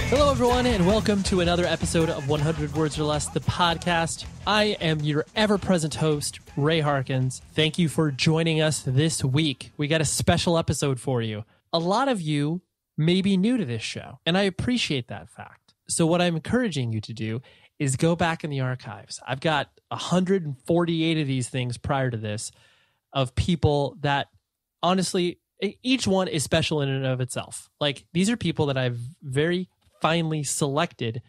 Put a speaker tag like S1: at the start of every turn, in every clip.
S1: Hello, everyone, and welcome to another episode of 100 Words or Less, the podcast. I am your ever-present host, Ray Harkins. Thank you for joining us this week. We got a special episode for you. A lot of you may be new to this show, and I appreciate that fact. So what I'm encouraging you to do is go back in the archives. I've got 148 of these things prior to this of people that, honestly, each one is special in and of itself. Like, these are people that I've very finally selected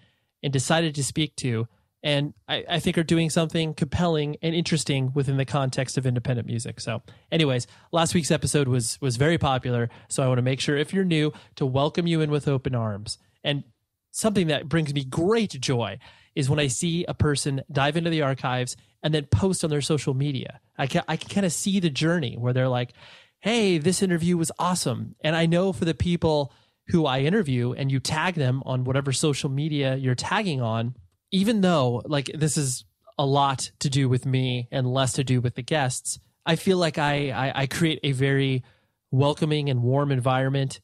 S1: and decided to speak to, and I think are doing something compelling and interesting within the context of independent music. So anyways, last week's episode was very popular, so I want to make sure, if you're new, to welcome you in with open arms. And something that brings me great joy is when I see a person dive into the archives and then post on their social media. I can kind of see the journey where they're like, hey, this interview was awesome. And I know for the people who I interview and you tag them on whatever social media you're tagging on, even though like this is a lot to do with me and less to do with the guests, I feel like I create a very welcoming and warm environment,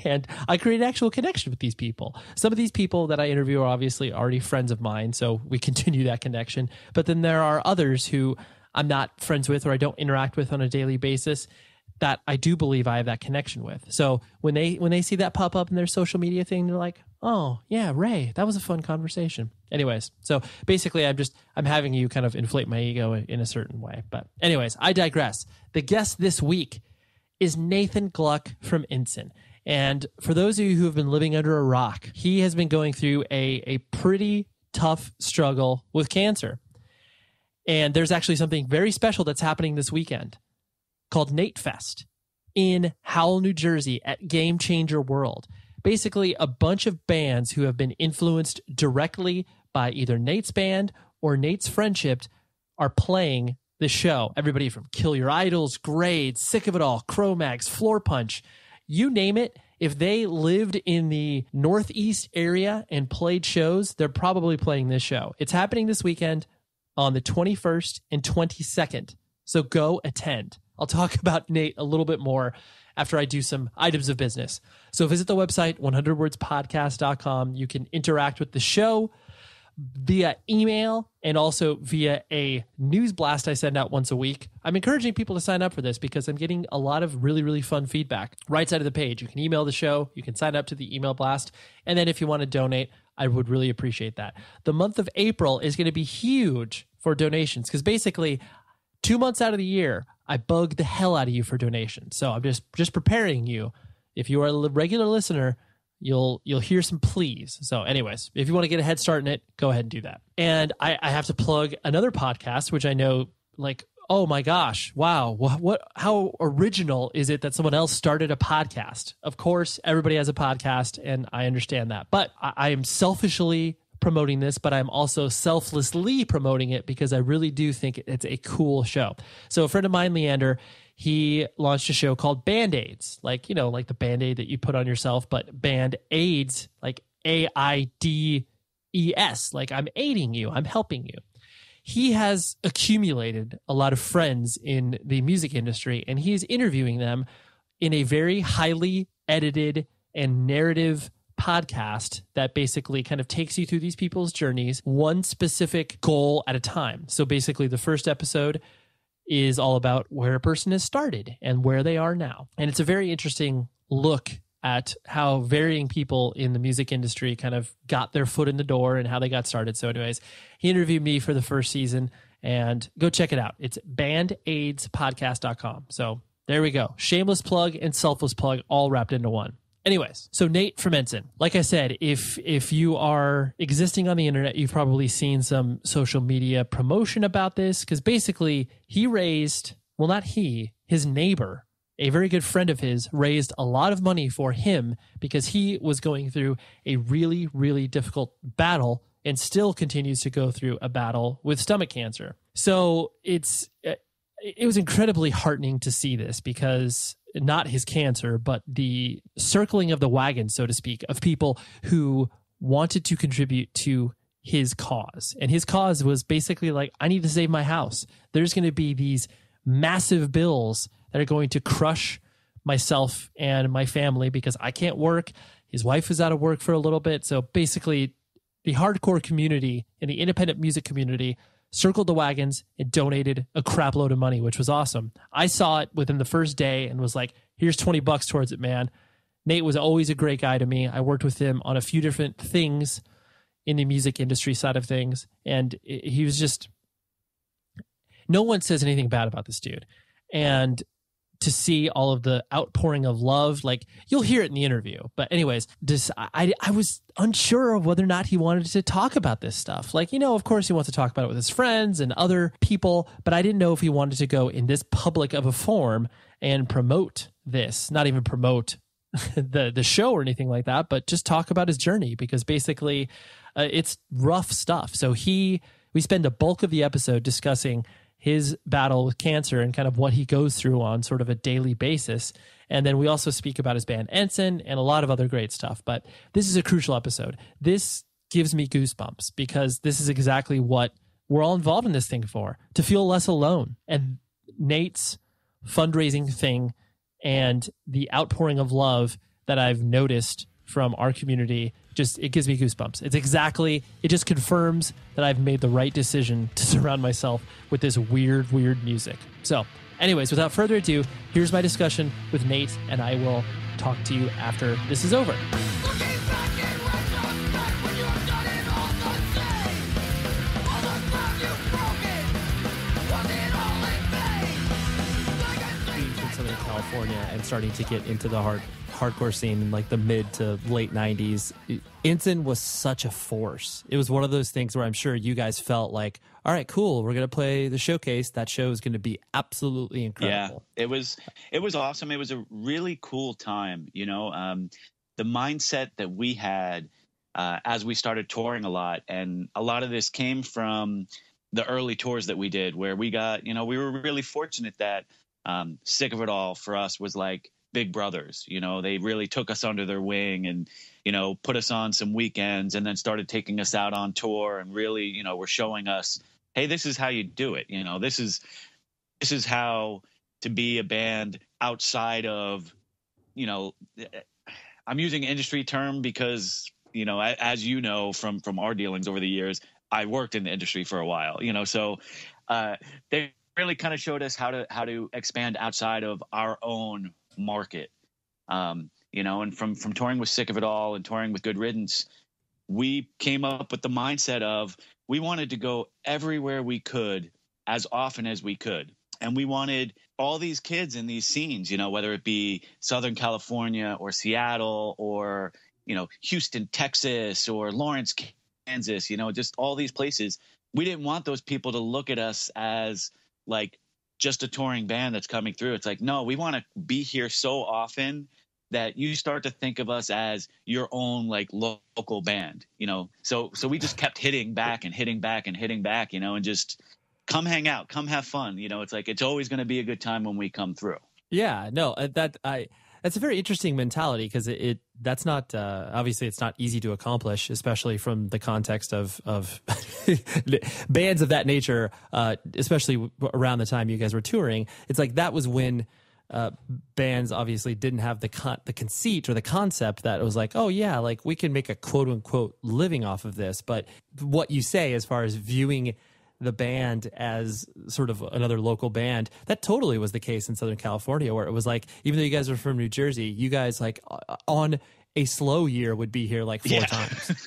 S1: and I create an actual connection with these people. Some of these people that I interview are obviously already friends of mine, so we continue that connection. But then there are others who I'm not friends with or I don't interact with on a daily basis that I do believe I have that connection with. So when they see that pop up in their social media thing, they're like, oh yeah, Ray, that was a fun conversation. Anyways, so basically I'm having you kind of inflate my ego in a certain way. But anyways, I digress. The guest this week is Nathan Gluck from Ensign. And for those of you who have been living under a rock, he has been going through a pretty tough struggle with cancer. And there's actually something very special that's happening this weekend called Nate Fest in Howell, New Jersey at Game Changer World. Basically, a bunch of bands who have been influenced directly by either Nate's band or Nate's friendship are playing the show. Everybody from Kill Your Idols, Grade, Sick of It All, Cro-Mags, Floor Punch, you name it. If they lived in the Northeast area and played shows, they're probably playing this show. It's happening this weekend on the 21st and 22nd. So go attend. I'll talk about Nate a little bit more after I do some items of business. So visit the website, 100wordspodcast.com. You can interact with the show via email and also via a news blast I send out once a week. I'm encouraging people to sign up for this because I'm getting a lot of really, really fun feedback. Right side of the page, you can email the show, you can sign up to the email blast, and then if you want to donate, I would really appreciate that. The month of April is going to be huge for donations because basically 2 months out of the year, I bug the hell out of you for donations. So I'm just preparing you. If you are a regular listener, you'll hear some pleas. So anyways, if you want to get a head start in it, go ahead and do that. And I have to plug another podcast, which I know, like, oh my gosh, wow, how original is it that someone else started a podcast? Of course, everybody has a podcast, and I understand that. But I am selfishly promoting this, but I'm also selflessly promoting it because I really do think it's a cool show. So a friend of mine, Leander, he launched a show called Band-Aids, like the Band-Aid that you put on yourself, but Band-Aids, like AIDS, like I'm aiding you, I'm helping you. He has accumulated a lot of friends in the music industry, and he's interviewing them in a very highly edited and narrative podcast that basically kind of takes you through these people's journeys, one specific goal at a time. So basically the first episode is all about where a person has started and where they are now. And it's a very interesting look at how varying people in the music industry kind of got their foot in the door and how they got started. So anyways, he interviewed me for the first season, and go check it out. It's bandaidspodcast.com. So there we go. Shameless plug and selfless plug all wrapped into one. Anyways, so Nate from Ensign. Like I said, if you are existing on the internet, you've probably seen some social media promotion about this, because basically he raised, well, not he, his neighbor, a very good friend of his, raised a lot of money for him because he was going through a really, really difficult battle and still continues to go through a battle with stomach cancer. So it was incredibly heartening to see this, because not his cancer, but the circling of the wagon, so to speak, of people who wanted to contribute to his cause. And his cause was basically like, I need to save my house. There's going to be these massive bills that are going to crush myself and my family because I can't work. His wife was out of work for a little bit. So basically, the hardcore community and the independent music community circled the wagons and donated a crap load of money, which was awesome. I saw it within the first day and was like, here's $20 towards it, man. Nate was always a great guy to me. I worked with him on a few different things in the music industry side of things. And he was just, no one says anything bad about this dude. And to see all of the outpouring of love, like you'll hear it in the interview. But anyways, I was unsure of whether or not he wanted to talk about this stuff. Like, of course he wants to talk about it with his friends and other people, but I didn't know if he wanted to go in this public of a form and promote this, not even promote the show or anything like that, but just talk about his journey, because basically it's rough stuff. So we spend a bulk of the episode discussing his battle with cancer and kind of what he goes through on sort of a daily basis. And then we also speak about his band Ensign and a lot of other great stuff. But this is a crucial episode. This gives me goosebumps because this is exactly what we're all involved in this thing for, to feel less alone. And Nate's fundraising thing and the outpouring of love that I've noticed from our community, it gives me goosebumps. It just confirms that I've made the right decision to surround myself with this weird music. So anyways, without further ado, here's my discussion with Nate, and I will talk to you after this is over. Southern California and starting to get into the hardcore scene in like the mid to late 90s. Ensign was such a force. It was one of those things where I'm sure you guys felt like, all right, cool, we're going to play the showcase. That show is going to be absolutely incredible.
S2: Yeah, it was awesome. It was a really cool time. The mindset that we had as we started touring a lot, and a lot of this came from the early tours that we did, where we got, we were really fortunate that Sick of It All for us was like big brothers. They really took us under their wing and, put us on some weekends and then started taking us out on tour and really, were showing us, hey, this is how you do it. This is how to be a band outside of, I'm using industry term because, as you know, from our dealings over the years, I worked in the industry for a while, so they really kind of showed us how to expand outside of our own market. And from touring with Sick of It All and touring with Good Riddance, we came up with the mindset of we wanted to go everywhere we could as often as we could. And we wanted all these kids in these scenes, whether it be Southern California or Seattle or, Houston, Texas or Lawrence, Kansas, just all these places. We didn't want those people to look at us as like just a touring band that's coming through. It's like, no, we want to be here so often that you start to think of us as your own like local band, so we just kept hitting back and hitting back and hitting back, and just come hang out, come have fun. It's like, it's always going to be a good time when we come through.
S1: Yeah, no, that's a very interesting mentality, because that's not obviously it's not easy to accomplish, especially from the context of bands of that nature, especially around the time you guys were touring. It's like that was when bands obviously didn't have the conceit or the concept that it was like, oh yeah, like we can make a quote unquote living off of this. But what you say as far as viewing the band as sort of another local band, that totally was the case in Southern California, where it was like, even though you guys were from New Jersey, you guys like on a slow year would be here like 4 times.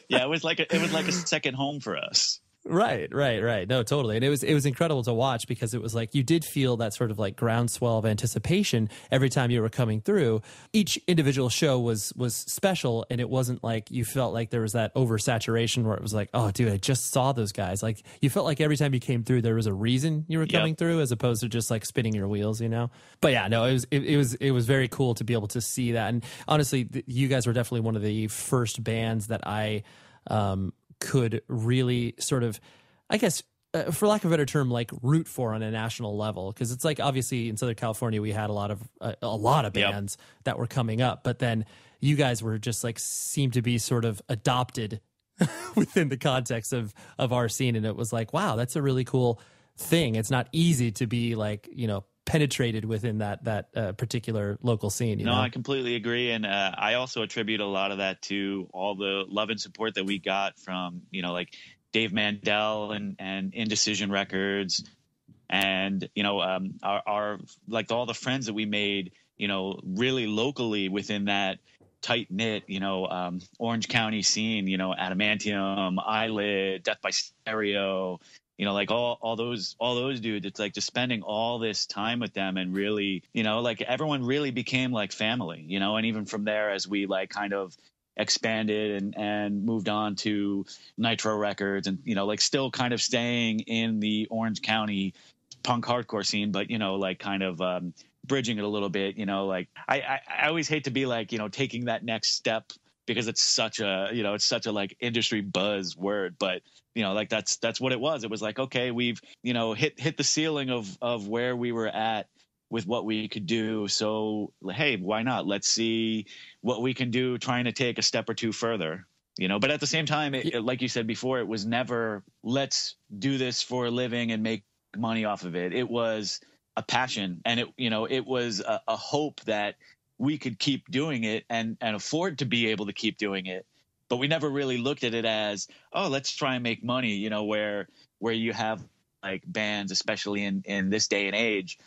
S2: Yeah, it was like a second home for us.
S1: Right. No, totally. And it was incredible to watch, because it was like you did feel that sort of like groundswell of anticipation every time you were coming through. Each individual show was special, and it wasn't like you felt like there was that oversaturation where it was like, oh dude, I just saw those guys. Like you felt like every time you came through there was a reason you were coming through, as opposed to just like spinning your wheels, But yeah, no, it was very cool to be able to see that. And honestly, you guys were definitely one of the first bands that I could really sort of, I guess, for lack of a better term, like root for on a national level. Because it's like, obviously in Southern California, we had a lot of bands that were coming up, but then you guys were just like, seemed to be sort of adopted within the context of our scene. And it was like, wow, that's a really cool thing. It's not easy to be like, penetrated within that particular local scene. You know?
S2: I completely agree. And I also attribute a lot of that to all the love and support that we got from, like Dave Mandel and Indecision Records. And, our like all the friends that we made, really locally within that tight knit, Orange County scene, Adamantium, Eyelid, Death by Stereo, like all those dudes. It's like just spending all this time with them and really, like everyone really became like family, and even from there, as we like kind of expanded and moved on to Nitro Records and, like still kind of staying in the Orange County punk hardcore scene, but, like kind of bridging it a little bit, like I always hate to be like, taking that next step because it's such a, like industry buzz word, but like that's what it was. It was like, okay, we've, hit the ceiling of where we were at with what we could do. So, hey, why not? Let's see what we can do trying to take a step or two further. But at the same time, like you said before, it was never let's do this for a living and make money off of it. It was a passion, and it was a hope that we could keep doing it and afford to be able to keep doing it. But we never really looked at it as, oh, let's try and make money, where you have like bands, especially in this day and age,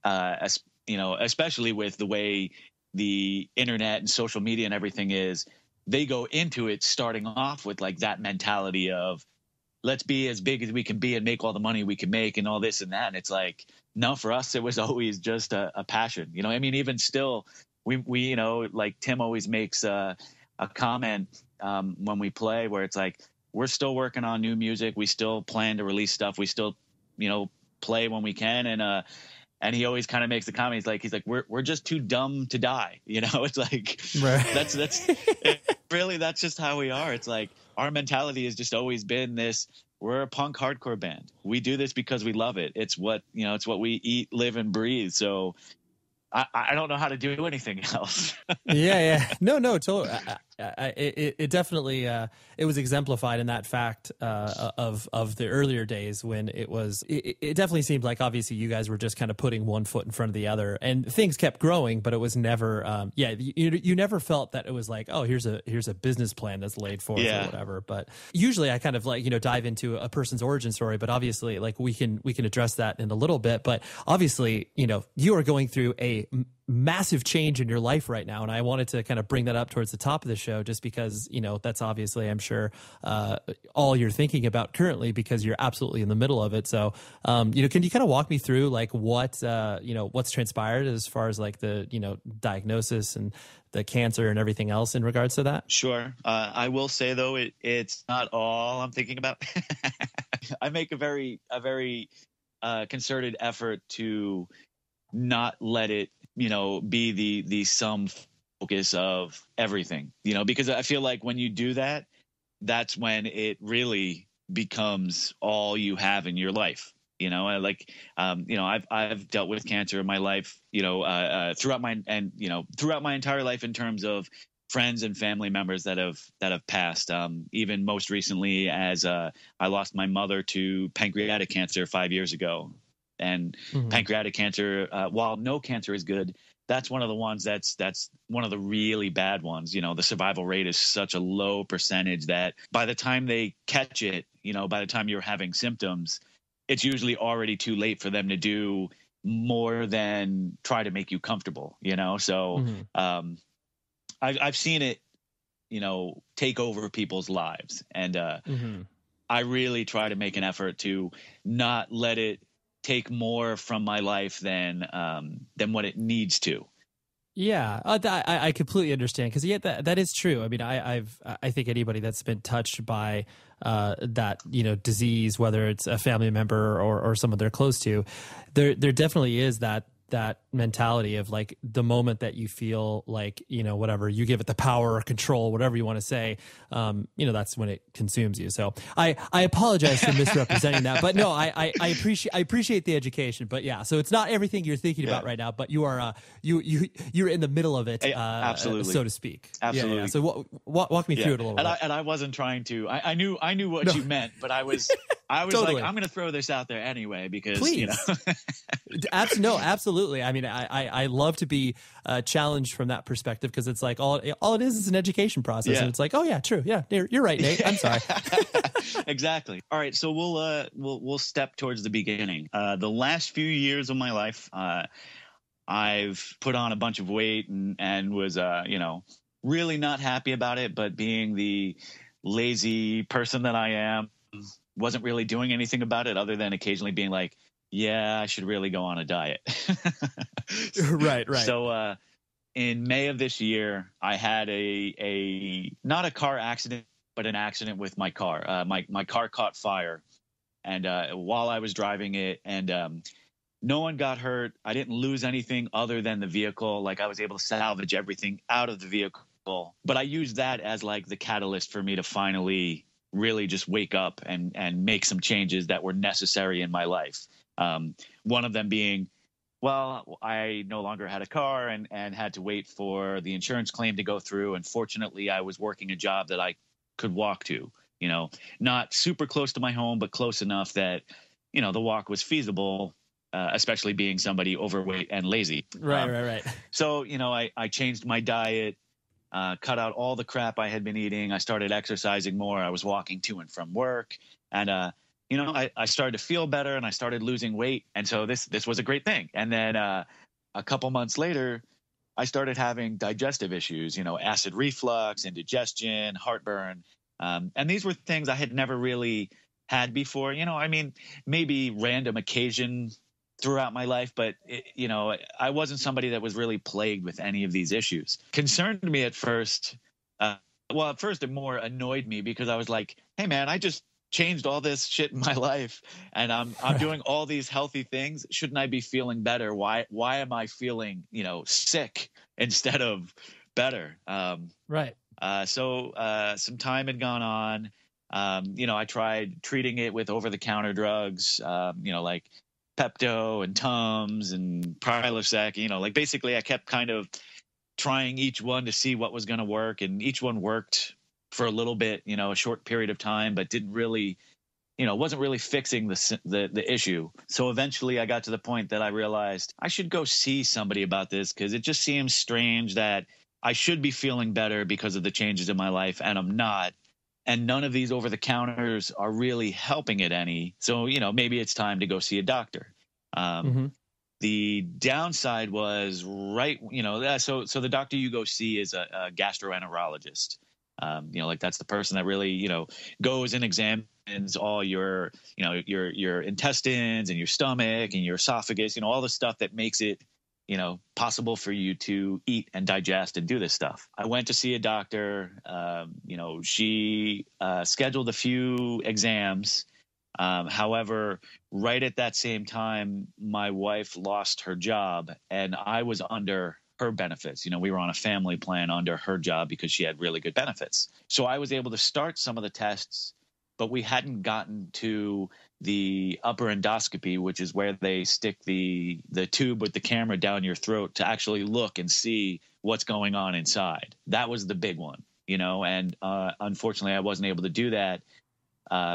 S2: especially with the way the internet and social media and everything is, they go into it starting off with like that mentality of, let's be as big as we can be and make all the money we can make and all this and that. And it's like, no, for us, it was always just a passion. Even still, we like Tim always makes a comment when we play where it's like, we're still working on new music. We still plan to release stuff. We still, play when we can. And he always kind of makes the comment. He's like, we're just too dumb to die. It's like,
S1: right.
S2: that's really, that's just how we are. It's like, our mentality has just always been this: we're a punk hardcore band. We do this because we love it. It's what, it's what we eat, live, and breathe. So I don't know how to do anything else.
S1: Yeah. No, totally. It definitely it was exemplified in that fact of the earlier days when it definitely seemed like obviously you guys were just kind of putting one foot in front of the other, and things kept growing, but it was never you never felt that it was like, oh, here's a business plan that's laid forth or whatever. But usually I kind of like dive into a person's origin story, but obviously like we can address that in a little bit. But obviously you are going through a massive change in your life right now, and I wanted to kind of bring that up towards the top of the show just because that's obviously, I'm sure, all you're thinking about currently because you're absolutely in the middle of it. So can you kind of walk me through like what what's transpired as far as like the diagnosis and the cancer and everything else in regards to that?
S2: Sure. I will say though, it's not all I'm thinking about. I make a very concerted effort to not let it be the sum focus of everything, because I feel like when you do that, that's when it really becomes all you have in your life. I've dealt with cancer in my life, throughout my entire life in terms of friends and family members that have passed. Even most recently, as I lost my mother to pancreatic cancer 5 years ago. And pancreatic cancer, while no cancer is good, that's one of the ones that's one of the really bad ones. The survival rate is such a low percentage that by the time they catch it, by the time you're having symptoms, it's usually already too late for them to do more than try to make you comfortable, So I've seen it, take over people's lives. And I really try to make an effort to not let it take more from my life than what it needs to.
S1: Yeah, I completely understand because that is true. I mean, I think anybody that's been touched by that disease, whether it's a family member or someone they're close to, there definitely is that mentality of like the moment that you feel like whatever you give it the power or control, whatever you want to say, that's when it consumes you. So I apologize for misrepresenting that, but no, I appreciate the education. But yeah, so it's not everything you're thinking about right now, but you are you're in the middle of it,
S2: absolutely,
S1: so to speak.
S2: Absolutely.
S1: Yeah. So walk me through it a little bit.
S2: And I wasn't trying to. I knew what you meant, but I was
S1: totally.
S2: like, I'm going to throw this out there anyway because
S1: please. No, absolutely. I mean, I love to be challenged from that perspective, because it's like all it is an education process.
S2: Yeah.
S1: And it's like, oh yeah, true. Yeah, you're right, Nate. I'm sorry.
S2: Exactly. All right. So we'll step towards the beginning. The last few years of my life, I've put on a bunch of weight and was, really not happy about it. But being the lazy person that I am, wasn't really doing anything about it other than occasionally being like, yeah, I should really go on a diet.
S1: Right.
S2: So in May of this year, I had a not a car accident, but an accident with my car. My car caught fire, and while I was driving it, and no one got hurt. I didn't lose anything other than the vehicle. Like, I was able to salvage everything out of the vehicle, but I used that as like the catalyst for me to finally really just wake up and make some changes that were necessary in my life. One of them being, well, I no longer had a car and had to wait for the insurance claim to go through. And fortunately, I was working a job that I could walk to, not super close to my home, but close enough that, the walk was feasible, especially being somebody overweight and lazy.
S1: Right.
S2: So, I changed my diet, cut out all the crap I had been eating. I started exercising more. I was walking to and from work, and I started to feel better, and I started losing weight. And so this was a great thing. And then a couple months later, I started having digestive issues, acid reflux, indigestion, heartburn. And these were things I had never really had before. Maybe random occasion throughout my life, but I wasn't somebody that was really plagued with any of these issues. Concerned me at first. At first it more annoyed me, because I was like, hey man, I just changed all this shit in my life, and I'm doing all these healthy things. Shouldn't I be feeling better? Why am I feeling, sick instead of better?
S1: Right.
S2: So some time had gone on. I tried treating it with over-the-counter drugs, like Pepto and Tums and Prilosec. Basically I kept kind of trying each one to see what was going to work, and each one worked for a little bit, a short period of time, but didn't really, wasn't really fixing the issue. So eventually I got to the point that I realized I should go see somebody about this, because it just seems strange that I should be feeling better because of the changes in my life, and I'm not. And none of these over-the-counters are really helping it any. So, maybe it's time to go see a doctor. The downside was so the doctor you go see is a gastroenterologist. That's the person that really, goes and examines all your intestines and your stomach and your esophagus, all the stuff that makes it, possible for you to eat and digest and do this stuff. I went to see a doctor. She scheduled a few exams. However, right at that same time, my wife lost her job, and I was under her benefits. We were on a family plan under her job because she had really good benefits. So I was able to start some of the tests, but we hadn't gotten to the upper endoscopy, which is where they stick the tube with the camera down your throat to actually look and see what's going on inside. That was the big one, and unfortunately I wasn't able to do that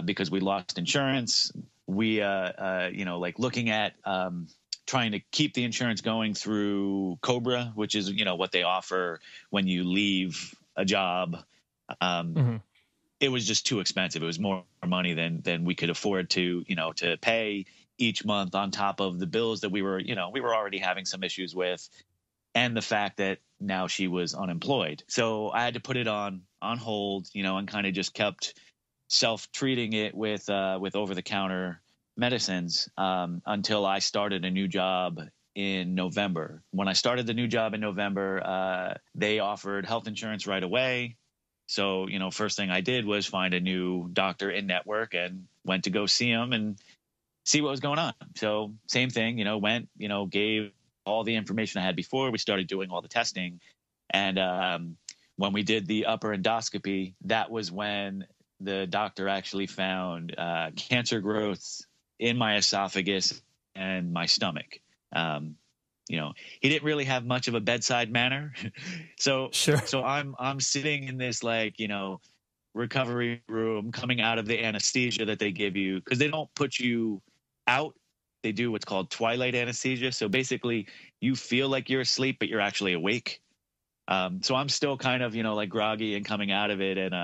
S2: because we lost insurance. We, looking at trying to keep the insurance going through Cobra, which is, what they offer when you leave a job. It was just too expensive. It was more money than we could afford to pay each month, on top of the bills that we were already having some issues with, and the fact that now she was unemployed. So I had to put it on hold, and kind of just kept self-treating it with over-the-counter medicines until I started a new job in November. When I started the new job in November, they offered health insurance right away. So, first thing I did was find a new doctor in network and went to go see him and see what was going on. So same thing, went, gave all the information I had before. We started doing all the testing. And when we did the upper endoscopy, that was when the doctor actually found cancer growth in my esophagus and my stomach. He didn't really have much of a bedside manner. So I'm sitting in this recovery room, coming out of the anesthesia that they give you, because they don't put you out they do what's called twilight anesthesia. So basically, you feel like you're asleep, but you're actually awake. So I'm still kind of, like groggy and coming out of it. And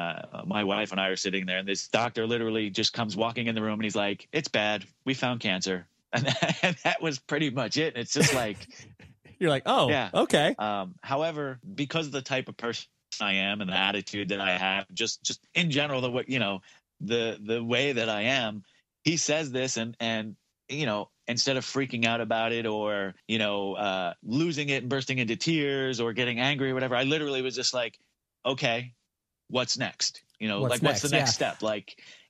S2: my wife and I are sitting there, and this doctor literally just comes walking in the room, and he's like, "It's bad. We found cancer." And that was pretty much it. And it's just like,
S1: you're like, oh,
S2: yeah,
S1: okay.
S2: However, because of the type of person I am and the attitude that I have, just in general, the way that I am, he says this, and instead of freaking out about it or losing it and bursting into tears or getting angry or whatever, I literally was just like, okay, what's next? What's the next step?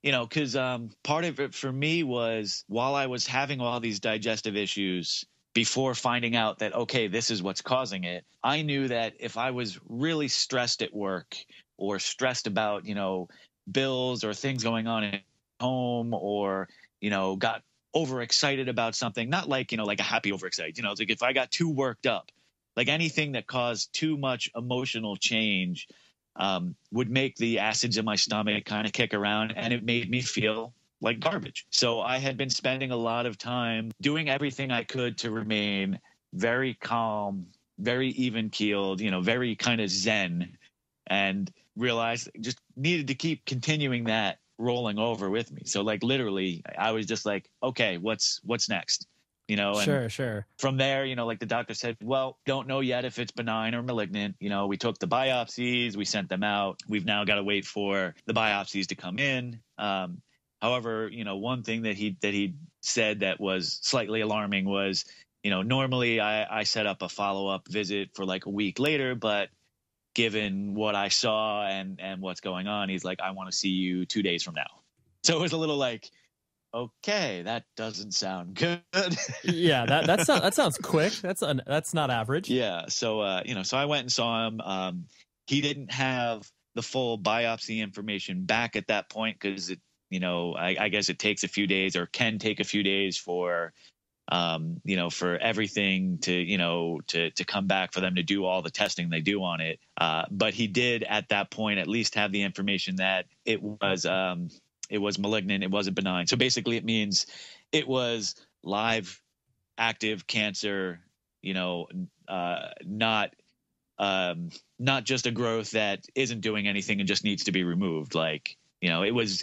S2: Because part of it for me was, while I was having all these digestive issues, before finding out that, okay, this is what's causing it, I knew that if I was really stressed at work or stressed about, bills or things going on at home, or, got overexcited about something, not like, like a happy overexcited, it's like if I got too worked up, like anything that caused too much emotional change would make the acids in my stomach kind of kick around, and it made me feel like garbage. So I had been spending a lot of time doing everything I could to remain very calm, very even keeled, very kind of zen, and realized just needed to keep continuing that rolling over with me. So like literally I was just like, okay, what's next? And
S1: Sure.
S2: From there, like the doctor said, well, don't know yet if it's benign or malignant. We took the biopsies, we sent them out. We've now got to wait for the biopsies to come in. However, one thing that he said that was slightly alarming was, normally I set up a follow-up visit for like a week later, but given what I saw and what's going on, he's like, I want to see you 2 days from now. So it was a little like, okay, that doesn't sound good.
S1: Yeah, that sounds quick. That's not average.
S2: Yeah. So, so I went and saw him. He didn't have the full biopsy information back at that point because I guess it takes a few days, or can take a few days for, for everything to come back, for them to do all the testing they do on it. But he did at that point at least have the information that it was malignant. It wasn't benign. So basically it means it was live, active cancer, not just a growth that isn't doing anything and just needs to be removed. Like, it was,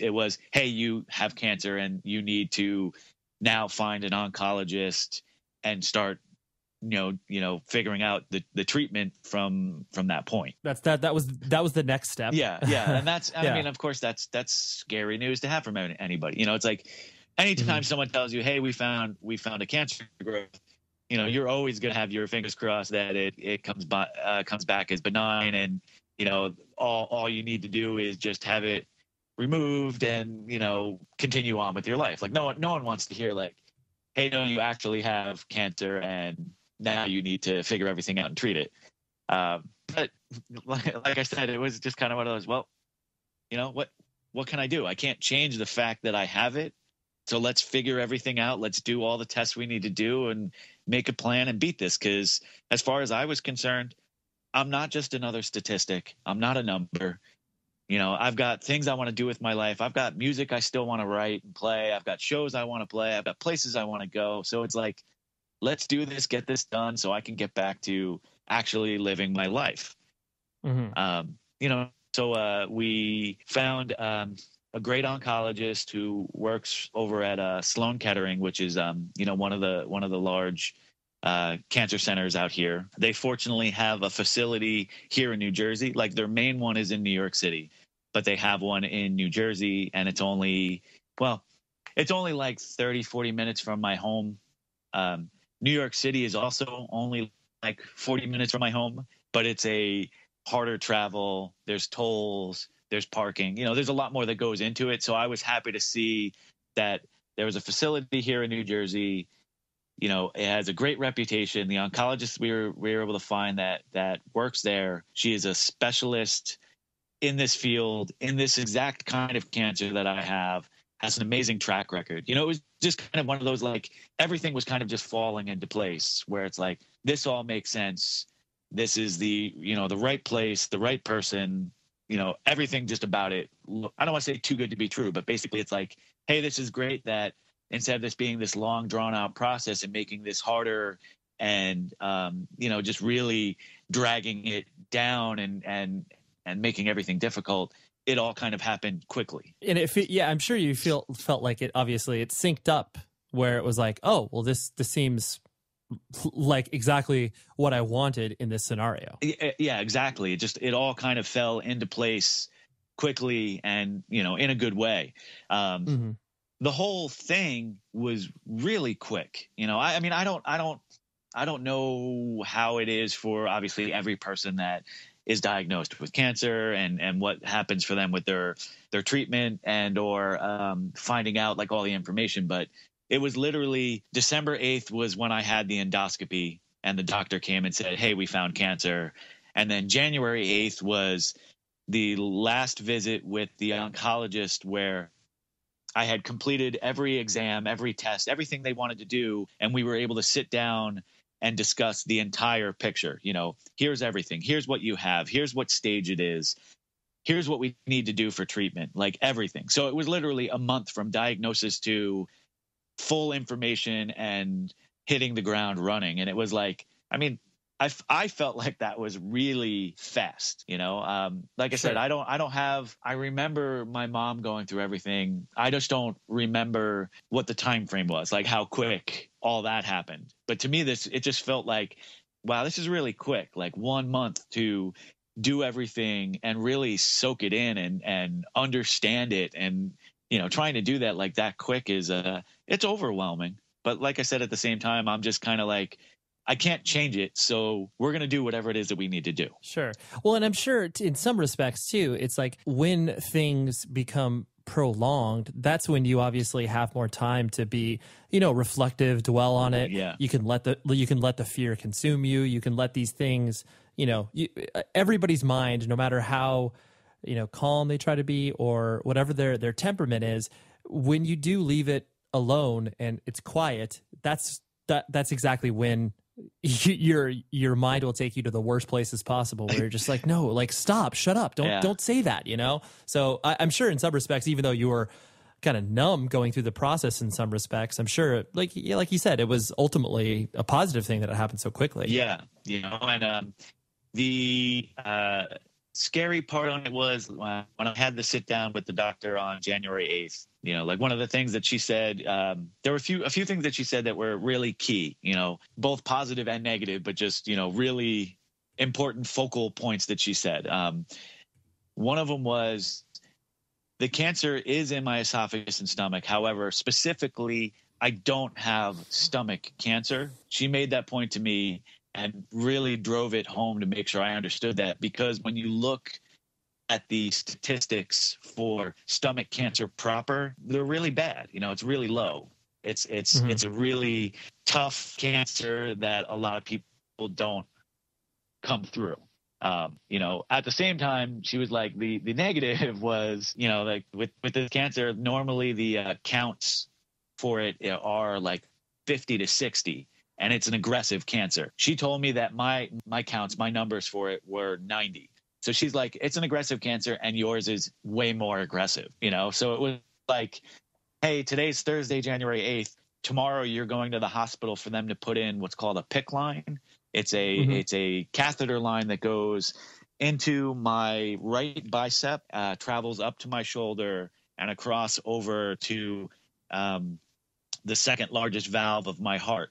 S2: hey, you have cancer and you need to now find an oncologist and start, figuring out the treatment from that point.
S1: That was the next step.
S2: Yeah. And that's, I mean, of course that's scary news to have from anybody. It's like anytime someone tells you, hey, we found a cancer growth, you're always going to have your fingers crossed that it comes back as benign. And, all you need to do is just have it removed and, continue on with your life. Like no one wants to hear like, hey, no, you actually have cancer and now you need to figure everything out and treat it. But like I said, it was just kind of one of those, well, what can I do? I can't change the fact that I have it. So let's figure everything out. Let's do all the tests we need to do and make a plan and beat this. Because as far as I was concerned, I'm not just another statistic. I'm not a number. I've got things I want to do with my life. I've got music I still want to write and play. I've got shows I want to play. I've got places I want to go. So it's like, let's do this, get this done so I can get back to actually living my life. So we found a great oncologist who works over at Sloan Kettering, which is, one of the large cancer centers out here. They fortunately have a facility here in New Jersey. Like their main one is in New York City, but they have one in New Jersey, and it's only like 30, 40 minutes from my home. New York City is also only like 40 minutes from my home, but it's a harder travel. There's tolls, there's parking, there's a lot more that goes into it. So I was happy to see that there was a facility here in New Jersey. It has a great reputation. The oncologist we were able to find that works there, she is a specialist in this field, in this exact kind of cancer that I have, has an amazing track record. It was just kind of one of those, like, everything was kind of just falling into place where it's like, this all makes sense. This is the right place, the right person, everything just about it. I don't want to say too good to be true, but basically it's like, hey, this is great that instead of this being this long drawn out process and making this harder and, just really dragging it down and making everything difficult, it all kind of happened quickly.
S1: And I'm sure you felt like it, obviously it synced up where it was like, oh, well, this seems like exactly what I wanted in this scenario.
S2: Yeah, exactly. It all kind of fell into place quickly and, in a good way. The whole thing was really quick. I don't know how it is for obviously every person that is diagnosed with cancer and what happens for them with their treatment and or finding out like all the information. But it was literally December 8th was when I had the endoscopy and the doctor came and said, hey, we found cancer. And then January 8th was the last visit with the oncologist where I had completed every exam, every test, everything they wanted to do. And we were able to sit down and discuss the entire picture. Here's everything. Here's what you have. Here's what stage it is. Here's what we need to do for treatment, like everything. So it was literally a month from diagnosis to full information and hitting the ground running. And it was like, I felt like that was really fast, like I said, I remember my mom going through everything. I just don't remember what the time frame was, like how quick all that happened. But to me, it just felt like, wow, this is really quick, like 1 month to do everything and really soak it in and understand it. And, trying to do that like that quick is, it's overwhelming. But like I said, at the same time, I'm just kind of like, I can't change it, so we're going to do whatever it is that we need to do.
S1: Sure. Well, and I'm sure in some respects, too, it's like when things become prolonged, that's when you obviously have more time to be, reflective, dwell on it.
S2: Yeah.
S1: You can let the fear consume you. You can let these things, everybody's mind, no matter how, calm they try to be or whatever their temperament is, when you do leave it alone and it's quiet, that's exactly when your mind will take you to the worst places possible where you're just like, no, like stop, shut up. Don't say that, So I'm sure in some respects, even though you were kind of numb going through the process in some respects, I'm sure like you said, it was ultimately a positive thing that it happened so quickly.
S2: Yeah. And the scary part on it was when I had to sit down with the doctor on January 8th, like one of the things that she said, there were a few things that she said that were really key, both positive and negative, but just, really important focal points that she said. One of them was the cancer is in my esophagus and stomach. However, specifically, I don't have stomach cancer. She made that point to me and really drove it home to make sure I understood that, because when you look at the statistics for stomach cancer proper, they're really bad. It's really low. It's a really tough cancer that a lot of people don't come through. At the same time, she was like, the negative was, like with this cancer, normally the counts for it are like 50 to 60. And it's an aggressive cancer. She told me that my counts, my numbers for it were 90. So she's like, it's an aggressive cancer and yours is way more aggressive, So it was like, hey, today's Thursday, January 8th. Tomorrow you're going to the hospital for them to put in what's called a PICC line. It's a catheter line that goes into my right bicep, travels up to my shoulder and across over to the second largest valve of my heart.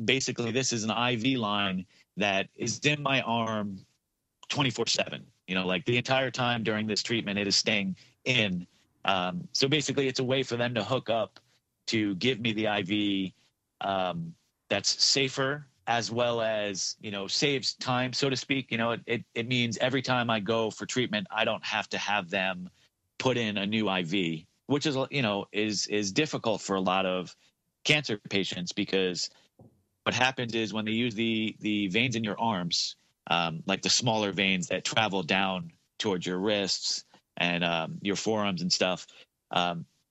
S2: Basically, this is an IV line that is in my arm 24/7. Like the entire time during this treatment, it is staying in. So basically, it's a way for them to hook up to give me the IV that's safer, as well as, saves time, so to speak. It means every time I go for treatment, I don't have to have them put in a new IV, which is difficult for a lot of cancer patients, because what happens is when they use the veins in your arms, like the smaller veins that travel down towards your wrists and your forearms and stuff,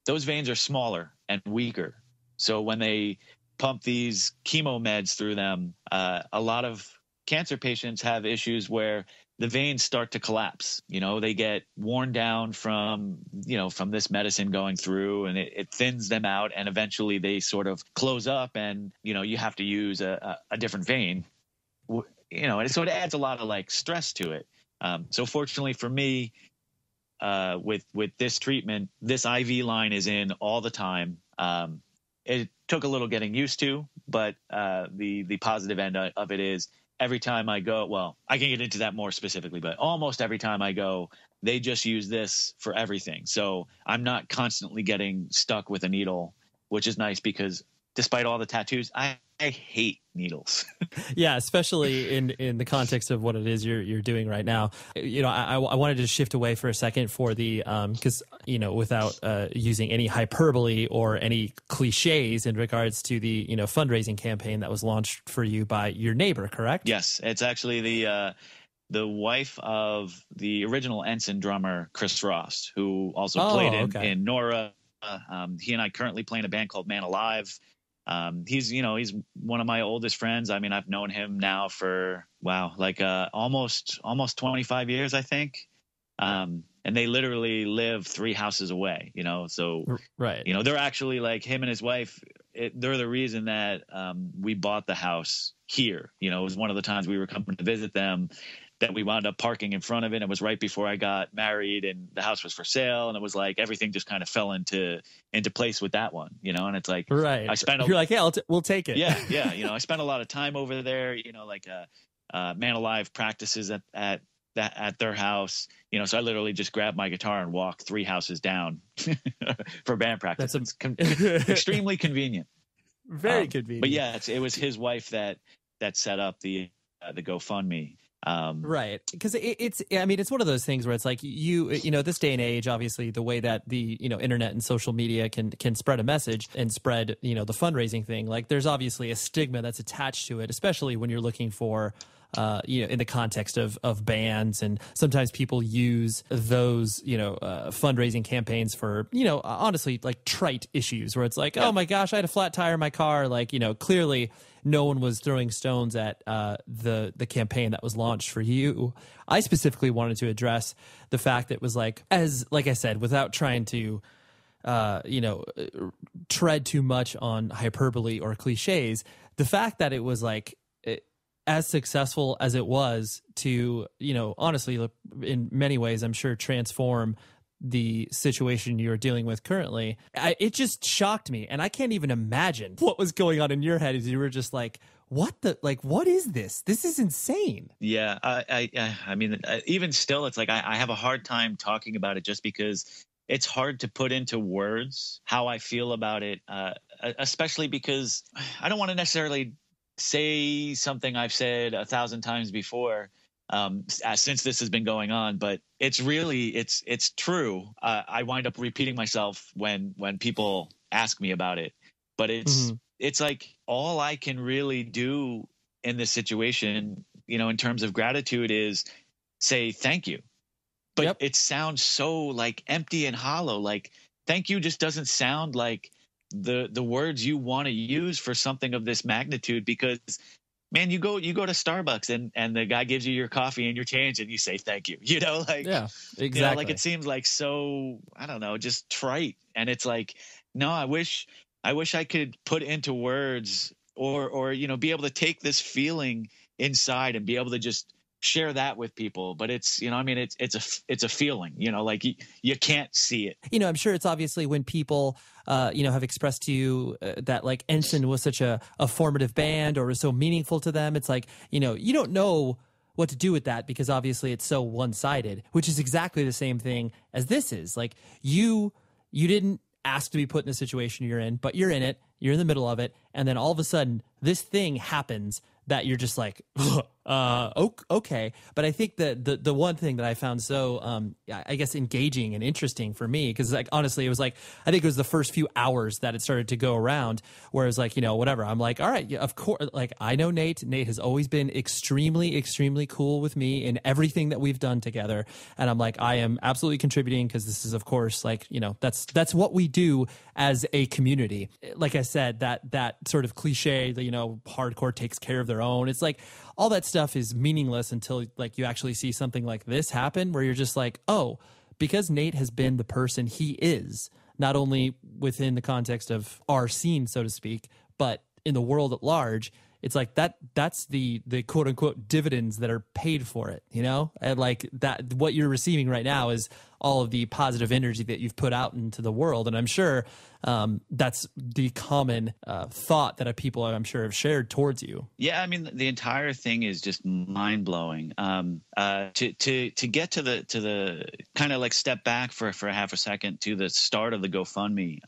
S2: those veins are smaller and weaker. So when they pump these chemo meds through them, a lot of cancer patients have issues where the veins start to collapse. They get worn down from this medicine going through, and it thins them out, and eventually they sort of close up, and you have to use a different vein. And so it adds a lot of like stress to it. So fortunately for me, with this treatment, this IV line is in all the time. It took a little getting used to, but the positive end of it is every time I go, well, I can get into that more specifically, but almost every time I go, they just use this for everything. So I'm not constantly getting stuck with a needle, which is nice because despite all the tattoos, I hate needles.
S1: Yeah, especially in the context of what it is you're doing right now. I wanted to shift away for a second for the because without using any hyperbole or any cliches in regards to the fundraising campaign that was launched for you by your neighbor, correct?
S2: Yes, it's actually the wife of the original Ensign drummer Chris Frost, who also played in Nora. He and I currently play in a band called Man Alive. He's one of my oldest friends. I mean, I've known him now for almost 25 years, I think. And they literally live 3 houses away, so
S1: right.
S2: They're actually like him and his wife. They're the reason that we bought the house here. It was one of the times we were coming to visit them that we wound up parking in front of it. It was right before I got married, and the house was for sale, and it was like everything just kind of fell into place with that one, and it's like,
S1: right. You're like, yeah, we'll take it.
S2: Yeah. I spent a lot of time over there, Man Alive practices at their house, so I literally just grabbed my guitar and walked 3 houses down for band practice. It's extremely convenient.
S1: Very convenient.
S2: But yeah, it was his wife that set up the GoFundMe.
S1: Right. Because it's one of those things where it's like this day and age, obviously the way that the, internet and social media can spread a message and spread, the fundraising thing, like there's obviously a stigma that's attached to it, especially when you're looking for, in the context of bands, and sometimes people use those, fundraising campaigns for, honestly, like trite issues where it's like, oh my gosh, I had a flat tire in my car. Like, clearly no one was throwing stones at the campaign that was launched for you. I specifically wanted to address the fact that it was like I said, without trying to, tread too much on hyperbole or cliches, the fact that it was like, as successful as it was to, honestly, in many ways, I'm sure transform the situation you're dealing with currently, it just shocked me. And I can't even imagine what was going on in your head as you were just like, what is this? This is insane.
S2: Yeah. I mean, even still, it's like, I have a hard time talking about it just because it's hard to put into words how I feel about it, especially because I don't want to necessarily say something I've said 1,000 times before, since this has been going on, but it's really, it's true. I wind up repeating myself when people ask me about it, but it's like all I can really do in this situation, in terms of gratitude, is say thank you. But it sounds so like empty and hollow. Like thank you just doesn't sound like the words you want to use for something of this magnitude, because man, you go to Starbucks and the guy gives you your coffee and your change and you say thank you, like,
S1: yeah, exactly.
S2: Like it seems like so, I don't know, just trite. And it's like, no, I wish I could put into words or be able to take this feeling inside and be able to just share that with people. But it's, it's a feeling, like you can't see it.
S1: I'm sure it's obviously when people, have expressed to you that like Ensign was such a formative band or was so meaningful to them. It's like, you don't know what to do with that because obviously it's so one-sided, which is exactly the same thing as this is. Like you didn't ask to be put in the situation you're in, but you're in it, you're in the middle of it. And then all of a sudden this thing happens that you're just like, okay. But I think that the one thing that I found so, I guess, engaging and interesting for me, because like, honestly, it was like, I think it was the first few hours that it started to go around where it was like, whatever. I'm like, all right, yeah, of course. Like, I know Nate. Nate has always been extremely, extremely cool with me in everything that we've done together. And I'm like, I am absolutely contributing because this is, of course, like, that's what we do as a community. Like I said, that sort of cliche that, hardcore takes care of their own. It's like all that stuff is meaningless until like you actually see something like this happen where you're just like, oh, because Nate has been the person he is, not only within the context of our scene, so to speak, but in the world at large, it's like that's the quote unquote dividends that are paid for it, and like that, what you're receiving right now is all of the positive energy that you've put out into the world. And I'm sure that's the common thought that people, I'm sure, have shared towards you.
S2: Yeah, I mean, the entire thing is just mind blowing. To get to the kind of like step back for a half a second to the start of the GoFundMe.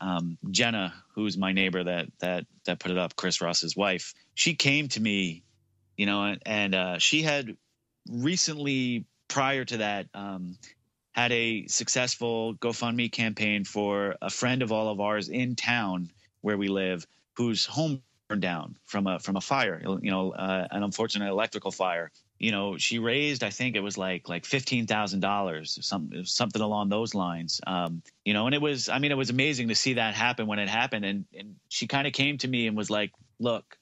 S2: Jenna, who's my neighbor that put it up, Chris Ross's wife, she came to me, and she had recently, prior to that, had a successful GoFundMe campaign for a friend of all of ours in town where we live, whose home burned down from a fire, an unfortunate electrical fire. She raised, I think it was like $15,000, something along those lines. And it was amazing to see that happen when it happened. And she kind of came to me and was like, look,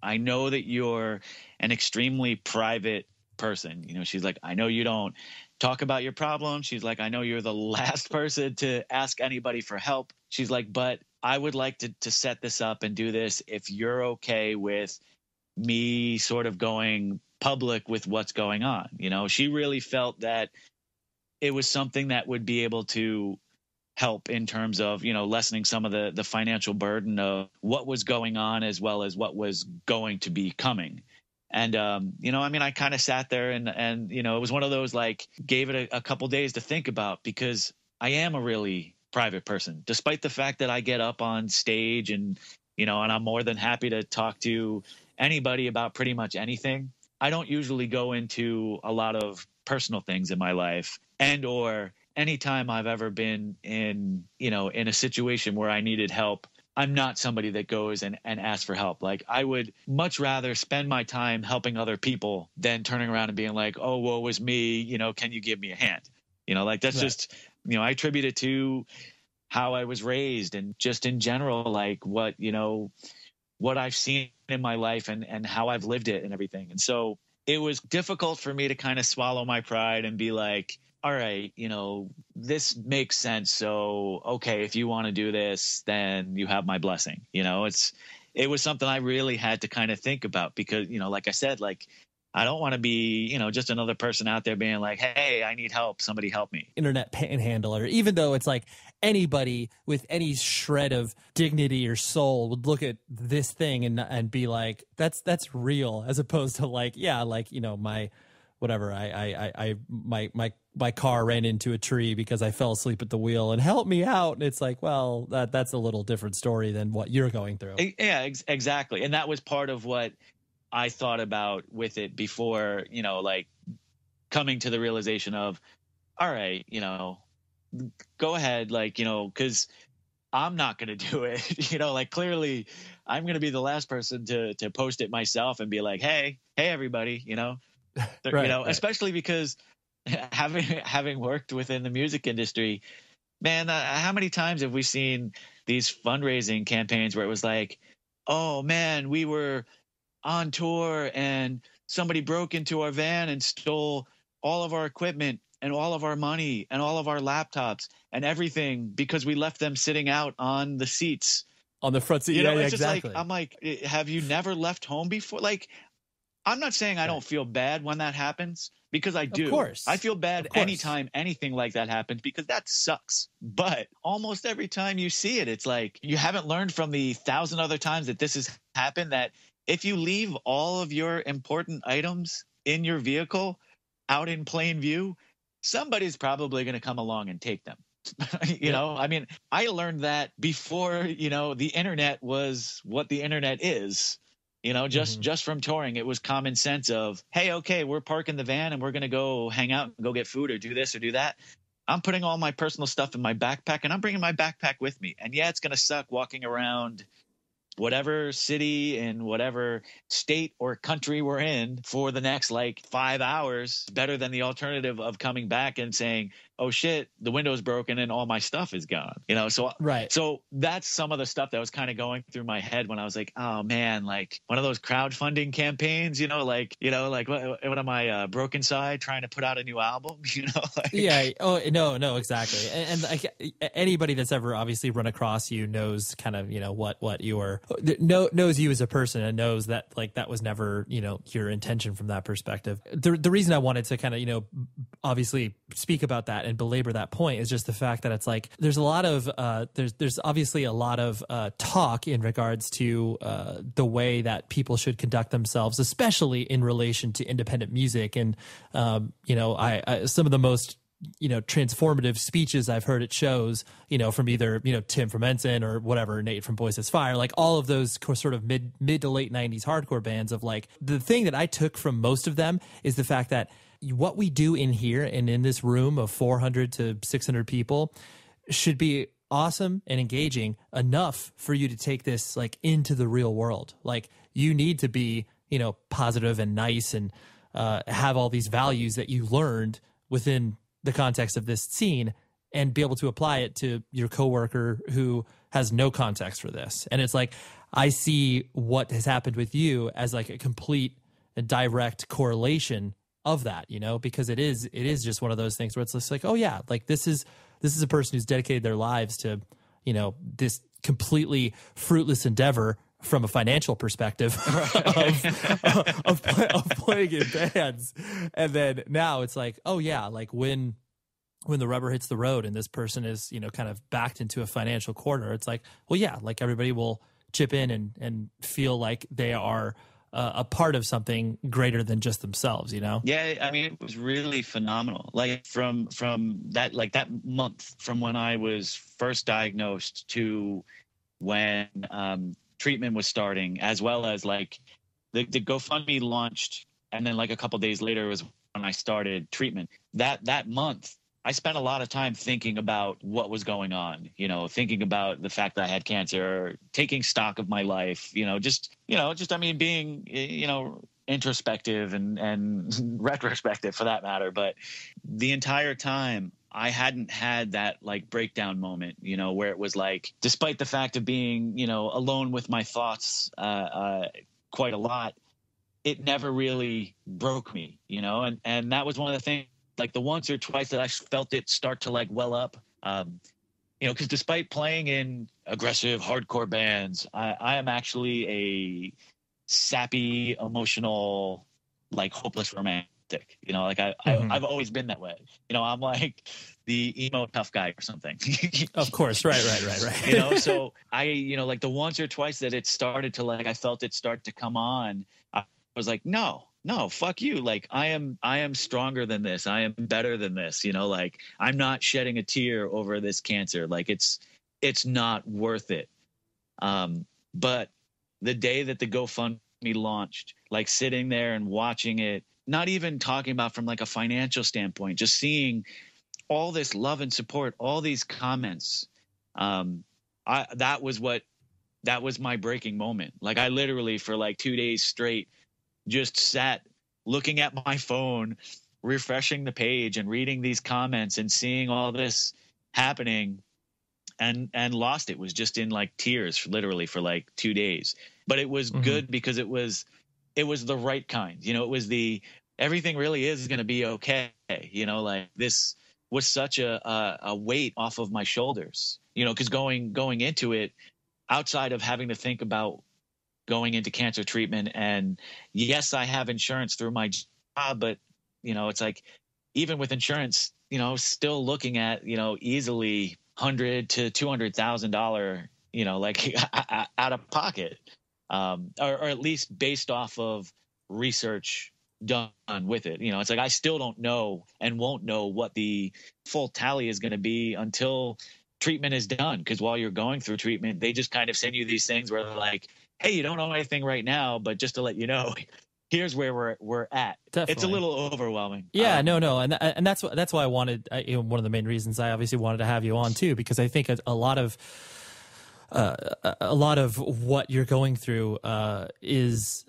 S2: I know that you're an extremely private person. She's like, I know you don't talk about your problems. She's like, I know you're the last person to ask anybody for help. She's like, but I would like to set this up and do this if you're okay with me sort of going public with what's going on. She really felt that it was something that would be able to help in terms of, lessening some of the financial burden of what was going on as well as what was going to be coming. And, I kind of sat there and, it was one of those, like, gave it a couple days to think about, because I am a really private person, despite the fact that I get up on stage and I'm more than happy to talk to anybody about pretty much anything. I don't usually go into a lot of personal things in my life, and or anytime I've ever been in a situation where I needed help, I'm not somebody that goes and asks for help. Like, I would much rather spend my time helping other people than turning around and being like, oh, woe was me, can you give me a hand? Like, that's right. Just, I attribute it to how I was raised and just in general, like what I've seen in my life and how I've lived it and everything. And so it was difficult for me to kind of swallow my pride and be like, all right, this makes sense. So, okay, if you want to do this, then you have my blessing. It was something I really had to kind of think about because, like I said, like, I don't want to be, just another person out there being like, hey, I need help. Somebody help me.
S1: Internet panhandler, even though it's like anybody with any shred of dignity or soul would look at this thing and be like, that's real, as opposed to like, yeah, like, my whatever, my car ran into a tree because I fell asleep at the wheel and help me out. And it's like, well, that's a little different story than what you're going through.
S2: Yeah, exactly. And that was part of what I thought about with it before, like coming to the realization of, all right, go ahead, like, because I'm not going to do it, like clearly I'm going to be the last person to post it myself and be like, hey, everybody,
S1: right.
S2: Especially because having worked within the music industry, man, how many times have we seen these fundraising campaigns where it was like, oh man, we were on tour and somebody broke into our van and stole all of our equipment and all of our money and all of our laptops and everything because we left them sitting out on the seats.
S1: On the front seat.
S2: It's
S1: exactly.
S2: Just like, I'm like, have you never left home before? Like, I'm not saying I don't feel bad when that happens, because I do.
S1: Of course.
S2: I feel bad anytime anything like that happens, because that sucks. But almost every time you see it, it's like you haven't learned from the 1,000 other times that this has happened, that if you leave all of your important items in your vehicle out in plain view, somebody's probably going to come along and take them. I mean, I learned that before, the internet was what the internet is. Just from touring, it was common sense of, hey, okay, we're parking the van and we're going to go hang out and go get food or do this or do that. I'm putting all my personal stuff in my backpack and I'm bringing my backpack with me. And yeah, it's going to suck walking around whatever city and whatever state or country we're in for the next like 5 hours, better than the alternative of coming back and saying, oh shit, the window's broken and all my stuff is gone. So
S1: Right.
S2: So that's some of the stuff that was kind of going through my head when I was like, oh man, like one of those crowdfunding campaigns, like what am I, Broken Side, trying to put out a new album, like,
S1: yeah. Oh no, exactly. And like anybody that's ever obviously run across you knows kind of, what you are, knows you as a person and knows that like that was never, your intention from that perspective. The reason I wanted to kind of, obviously speak about that and belabor that point is just the fact that it's like there's a lot of there's obviously a lot of talk in regards to the way that people should conduct themselves, especially in relation to independent music. And I some of the most transformative speeches I've heard at shows, from either Tim from Ensign or whatever, Nate from Boys as Fire, like all of those sort of mid to late 90s hardcore bands. Of like, the thing that I took from most of them is the fact that what we do in here and in this room of 400 to 600 people should be awesome and engaging enough for you to take this like into the real world. Like, you need to be, positive and nice and have all these values that you learned within the context of this scene and be able to apply it to your coworker who has no context for this. And it's like, I see what has happened with you as like a complete and direct correlation of that, because it is just one of those things where it's just like, oh yeah, like this is a person who's dedicated their lives to, this completely fruitless endeavor from a financial perspective of playing in bands. And then now it's like, oh yeah, like when the rubber hits the road and this person is, kind of backed into a financial corner, it's like, well, yeah, like everybody will chip in and feel like they are a part of something greater than just themselves,
S2: Yeah, I mean, it was really phenomenal. Like from that, like that month from when I was first diagnosed to when treatment was starting, as well as like the GoFundMe launched, and then like a couple days later was when I started treatment. That month, I spent a lot of time thinking about what was going on, thinking about the fact that I had cancer, taking stock of my life, I mean, being, introspective and retrospective for that matter. But the entire time I hadn't had that like breakdown moment, where it was like, despite the fact of being, alone with my thoughts quite a lot, it never really broke me, and that was one of the things, like the once or twice that I felt it start to like well up, because despite playing in aggressive hardcore bands, I am actually a sappy, emotional, like hopeless romantic. Like I've always been that way. I'm like the emo tough guy or something.
S1: Of course, right.
S2: So I, like the once or twice that it started to like, I felt it start to come on. I was like, no, fuck you. Like I am stronger than this. I am better than this. Like I'm not shedding a tear over this cancer. Like it's not worth it. But the day that the GoFundMe launched, like sitting there and watching it, not even talking about from like a financial standpoint, just seeing all this love and support, all these comments. That was my breaking moment. Like I literally for like 2 days straight just sat looking at my phone, refreshing the page and reading these comments and seeing all this happening, and lost it. Was just in like tears literally for like 2 days. But it was good because it was the right kind. It was everything really is going to be okay. Like this was such a weight off of my shoulders, because going into it, outside of having to think about going into cancer treatment, and yes, I have insurance through my job, but it's like, even with insurance, still looking at, easily $100,000 to $200,000, like out of pocket, or at least based off of research done with it. It's like, I still don't know and won't know what the full tally is going to be until treatment is done. Because while you're going through treatment, they just kind of send you these things where they're like, hey, you don't know anything right now, but just to let you know, here's where we're at.
S1: Definitely.
S2: It's a little overwhelming.
S1: Yeah, no. And that's why I wanted, one of the main reasons I obviously wanted to have you on too, because I think a lot of a lot of what you're going through is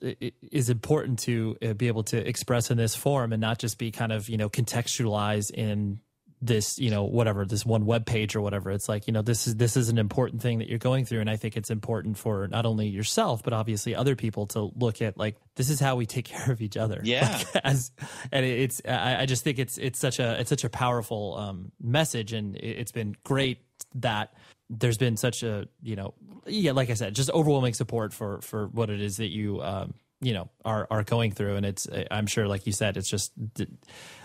S1: important to be able to express in this form and not just be kind of, contextualized in this, whatever, this one web page or whatever. It's like, this is an important thing that you're going through. And I think it's important for not only yourself, but obviously other people to look at, like, this is how we take care of each other.
S2: Yeah.
S1: I just think it's such a powerful message. And it's been great that there's been such a, like I said, just overwhelming support for what it is that you, are going through. And I'm sure, like you said, it's just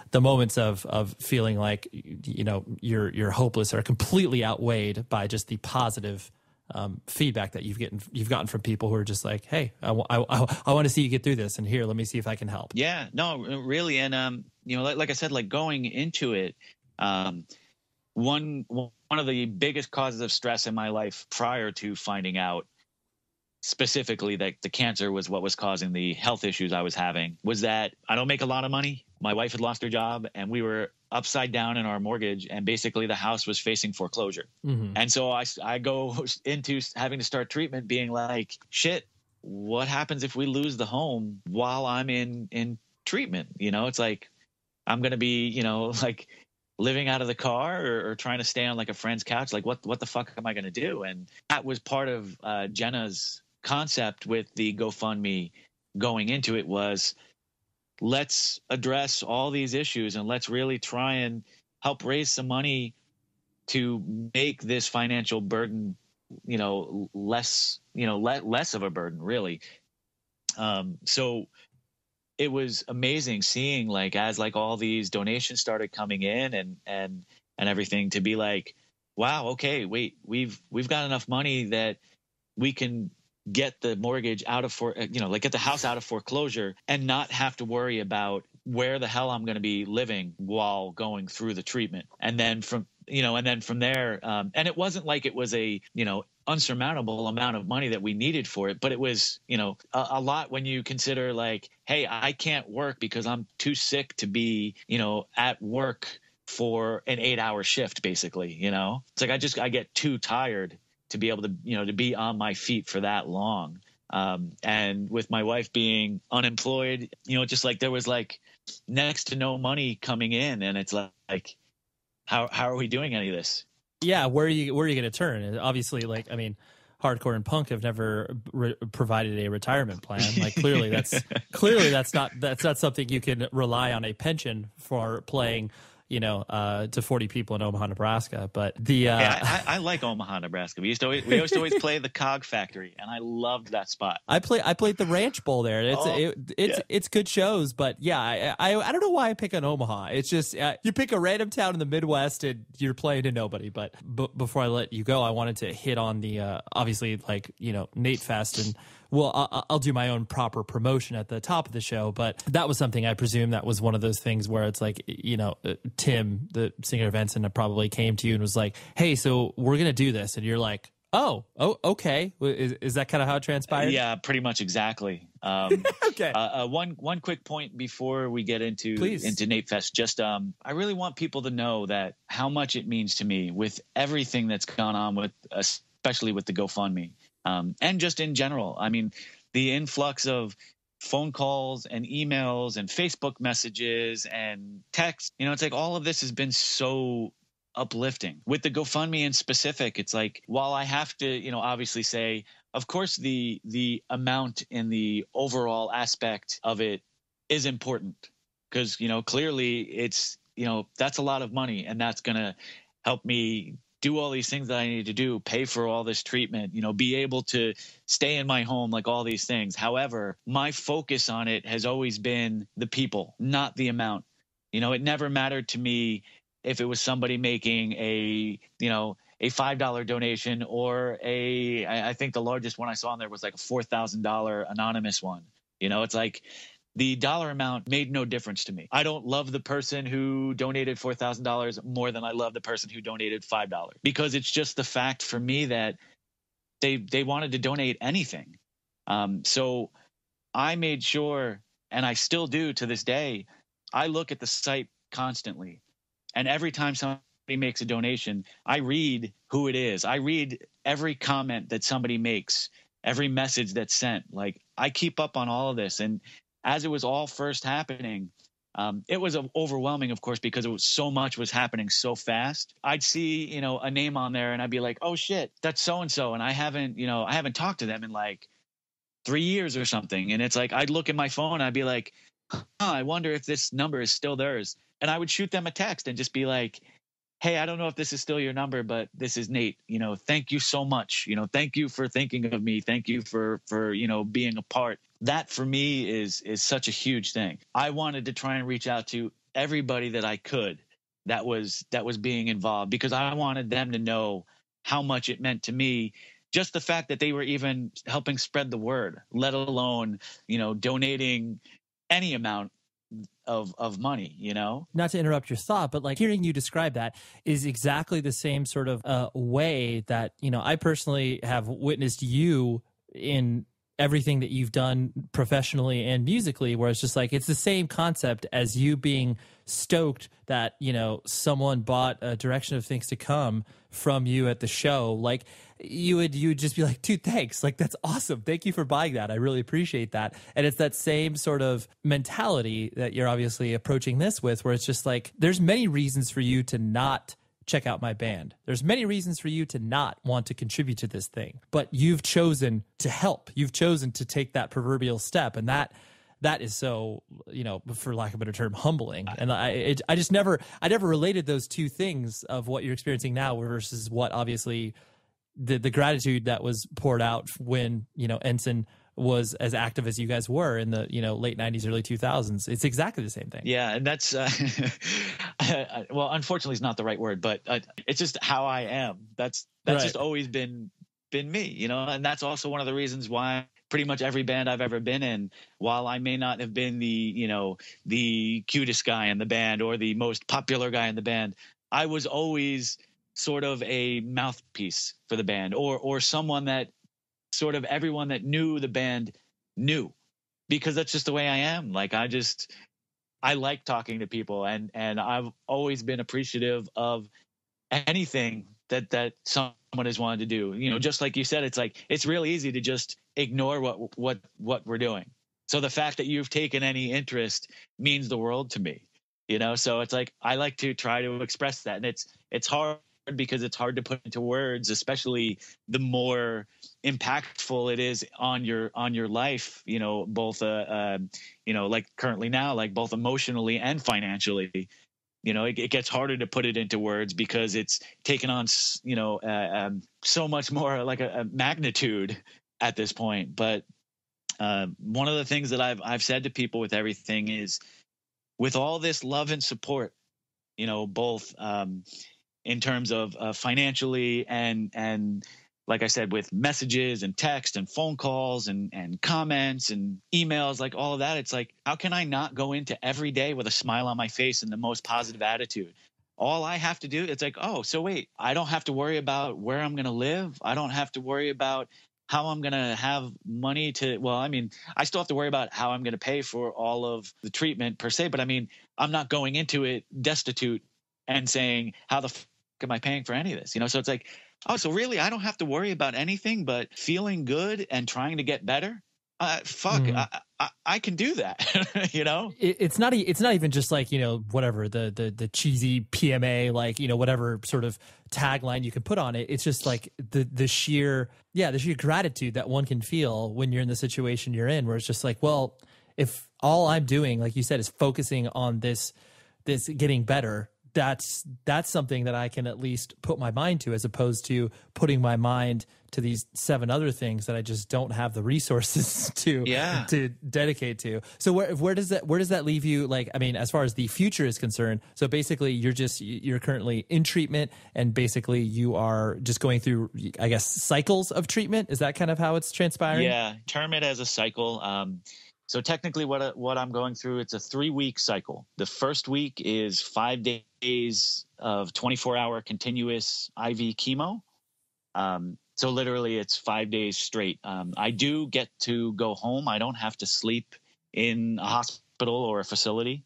S1: the moments of feeling like, you're hopeless are completely outweighed by just the positive feedback that you've gotten from people who are just like, hey, I want to see you get through this, and here, let me see if I can help.
S2: Yeah, no, really. And, like I said, like going into it, one of the biggest causes of stress in my life prior to finding out specifically that the cancer was what was causing the health issues I was having was that I don't make a lot of money. My wife had lost her job and we were upside down in our mortgage, and basically the house was facing foreclosure. Mm-hmm. And so I go into having to start treatment being like, shit, what happens if we lose the home while I'm in treatment? It's like, I'm going to be, like living out of the car or trying to stay on like a friend's couch. Like what the fuck am I going to do? And that was part of Jenna's concept with the GoFundMe going into it was, let's address all these issues and let's really try and help raise some money to make this financial burden, less of a burden, really. So it was amazing seeing like, as like all these donations started coming in and everything, to be like, wow, okay, wait, we've got enough money that we can get the mortgage out of get the house out of foreclosure and not have to worry about where the hell I'm going to be living while going through the treatment. And then from there, and it wasn't like it was a, unsurmountable amount of money that we needed for it, but it was, a lot when you consider like, hey, I can't work because I'm too sick to be, at work for an 8-hour shift, basically, it's like, I get too tired to be able to, to be on my feet for that long. And with my wife being unemployed, just like there was like next to no money coming in, and it's like, how are we doing any of this?
S1: Yeah. Where are you going to turn? And obviously, like, I mean, hardcore and punk have never provided a retirement plan. Like clearly that's not something you can rely on a pension for playing, to 40 people in Omaha, Nebraska. But
S2: I like Omaha, Nebraska. We used to always play the Cog Factory, and I loved that spot.
S1: I played the Ranch Bowl there. It's good shows, but yeah, I don't know why I pick on Omaha. It's just you pick a random town in the Midwest and you're playing to nobody. But before I let you go, I wanted to hit on the obviously, like, Nate Fest, and well, I'll do my own proper promotion at the top of the show, but that was something I presume that was one of those things where it's like, Tim, the singer of Ensign, probably came to you and was like, hey, so we're going to do this. And you're like, oh, okay. Is that kind of how it transpired?
S2: Yeah, pretty much exactly.
S1: Okay.
S2: One quick point before we get into Nate Fest, just I really want people to know that how much it means to me with everything that's gone on with, especially with the GoFundMe. And just in general, I mean, the influx of phone calls and emails and Facebook messages and texts, it's like all of this has been so uplifting. With the GoFundMe in specific, it's like, while I have to, obviously say, of course, the amount in the overall aspect of it is important because, clearly it's, that's a lot of money, and that's going to help me do all these things that I need to do, pay for all this treatment, be able to stay in my home, like all these things. However, my focus on it has always been the people, not the amount. It never mattered to me if it was somebody making a $5 donation or I think the largest one I saw in there was like a $4,000 anonymous one. It's like, the dollar amount made no difference to me. I don't love the person who donated $4,000 more than I love the person who donated $5, because it's just the fact for me that they wanted to donate anything. So I made sure, and I still do to this day, I look at the site constantly. And every time somebody makes a donation, I read who it is. I read every comment that somebody makes, every message that's sent. Like, I keep up on all of this. And as it was all first happening, it was overwhelming, of course, because so much was happening so fast. I'd see, a name on there and I'd be like, oh shit, that's so-and-so. And I haven't talked to them in like 3 years or something. And it's like, I'd look at my phone and I'd be like, I wonder if this number is still theirs. And I would shoot them a text and just be like, hey, I don't know if this is still your number, but this is Nate. Thank you so much. Thank you for thinking of me. Thank you for being a part. That for me is such a huge thing. I wanted to try and reach out to everybody that I could that was being involved, because I wanted them to know how much it meant to me. Just the fact that they were even helping spread the word, let alone, donating any amount of money,
S1: Not to interrupt your thought, but like hearing you describe that is exactly the same sort of way that, I personally have witnessed you in everything that you've done professionally and musically, where it's just like, it's the same concept as you being stoked that, someone bought a Direction of Things to Come from you at the show. Like you would just be like, dude, thanks. Like, that's awesome. Thank you for buying that. I really appreciate that. And it's that same sort of mentality that you're obviously approaching this with, where it's just like, there's many reasons for you to not check out my band. There's many reasons for you to not want to contribute to this thing, but you've chosen to help. You've chosen to take that proverbial step. And that is so, for lack of a better term, humbling. And I never related those two things of what you're experiencing now versus what obviously the gratitude that was poured out when, Ensign was as active as you guys were in the, late 90s, early 2000s. It's exactly the same thing.
S2: Yeah. And that's, well, unfortunately is not the right word, but it's just how I am. That's right. Just always been me, and that's also one of the reasons why pretty much every band I've ever been in, while I may not have been the cutest guy in the band or the most popular guy in the band, I was always sort of a mouthpiece for the band, or someone that sort of everyone that knew the band knew, because that's just the way I am. Like, I like talking to people, and I've always been appreciative of anything that someone has wanted to do. Just like you said, it's like, it's really easy to just ignore what we're doing. So the fact that you've taken any interest means the world to me, so it's like, I like to try to express that. And it's hard because it's hard to put into words, especially the more impactful it is on your life, both, like currently now, like both emotionally and financially. It gets harder to put it into words because it's taken on, so much more like a magnitude at this point. But one of the things that I've said to people with everything is, with all this love and support, both in terms of financially and like I said, with messages and text and phone calls and comments and emails, like all of that, it's like, how can I not go into every day with a smile on my face and the most positive attitude? All I have to do, it's like, oh, so wait, I don't have to worry about where I'm going to live. I don't have to worry about how I'm going to have money to, well, I mean, I still have to worry about how I'm going to pay for all of the treatment per se, but I mean, I'm not going into it destitute and saying, how the fuck am I paying for any of this? So it's like, oh, so really, I don't have to worry about anything but feeling good and trying to get better. I can do that.
S1: It's not even just like, whatever the cheesy PMA, like, whatever sort of tagline you can put on it. It's just like the sheer gratitude that one can feel when you're in the situation you're in, where it's just like, well, if all I'm doing, like you said, is focusing on this getting better, that's something that I can at least put my mind to, as opposed to putting my mind to these 7 other things that I just don't have the resources to dedicate to. So where does that leave you? Like, I mean, as far as the future is concerned, so basically you're currently in treatment, and basically you are just going through, I guess, cycles of treatment. Is that kind of how it's transpiring?
S2: Yeah. Term it as a cycle. So technically what I'm going through, it's a 3-week cycle. The first week is 5 days of 24-hour continuous IV chemo. So literally it's 5 days straight. I do get to go home. I don't have to sleep in a hospital or a facility.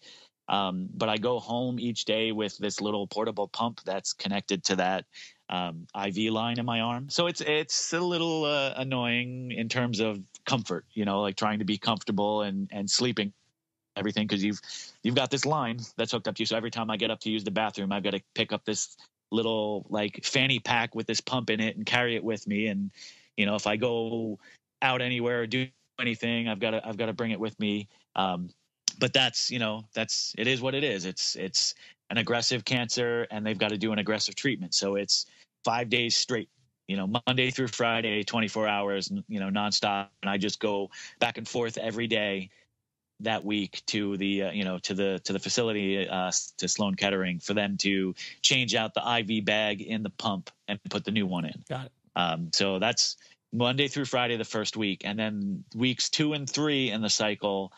S2: But I go home each day with this little portable pump that's connected to that IV line in my arm. So it's a little annoying in terms of comfort, like trying to be comfortable and sleeping everything, because you've got this line that's hooked up to you. So every time I get up to use the bathroom, I've got to pick up this little like fanny pack with this pump in it and carry it with me. And if I go out anywhere or do anything, I've got to bring it with me. But that's it is what it is. It's an aggressive cancer, and they've got to do an aggressive treatment. So it's 5 days straight, Monday through Friday, 24 hours, nonstop. And I just go back and forth every day that week to the to the facility, to Sloan Kettering, for them to change out the IV bag in the pump and put the new one in.
S1: Got
S2: it. So that's Monday through Friday the first week, and then weeks 2 and 3 in the cycle,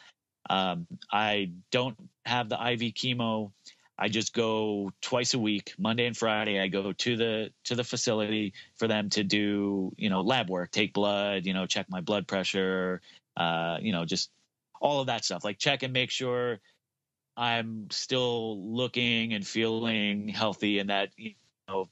S2: I don't have the IV chemo. I just go twice a week, Monday and Friday. I go to the facility for them to do lab work, take blood, check my blood pressure, just all of that stuff, like check and make sure I'm still looking and feeling healthy, and that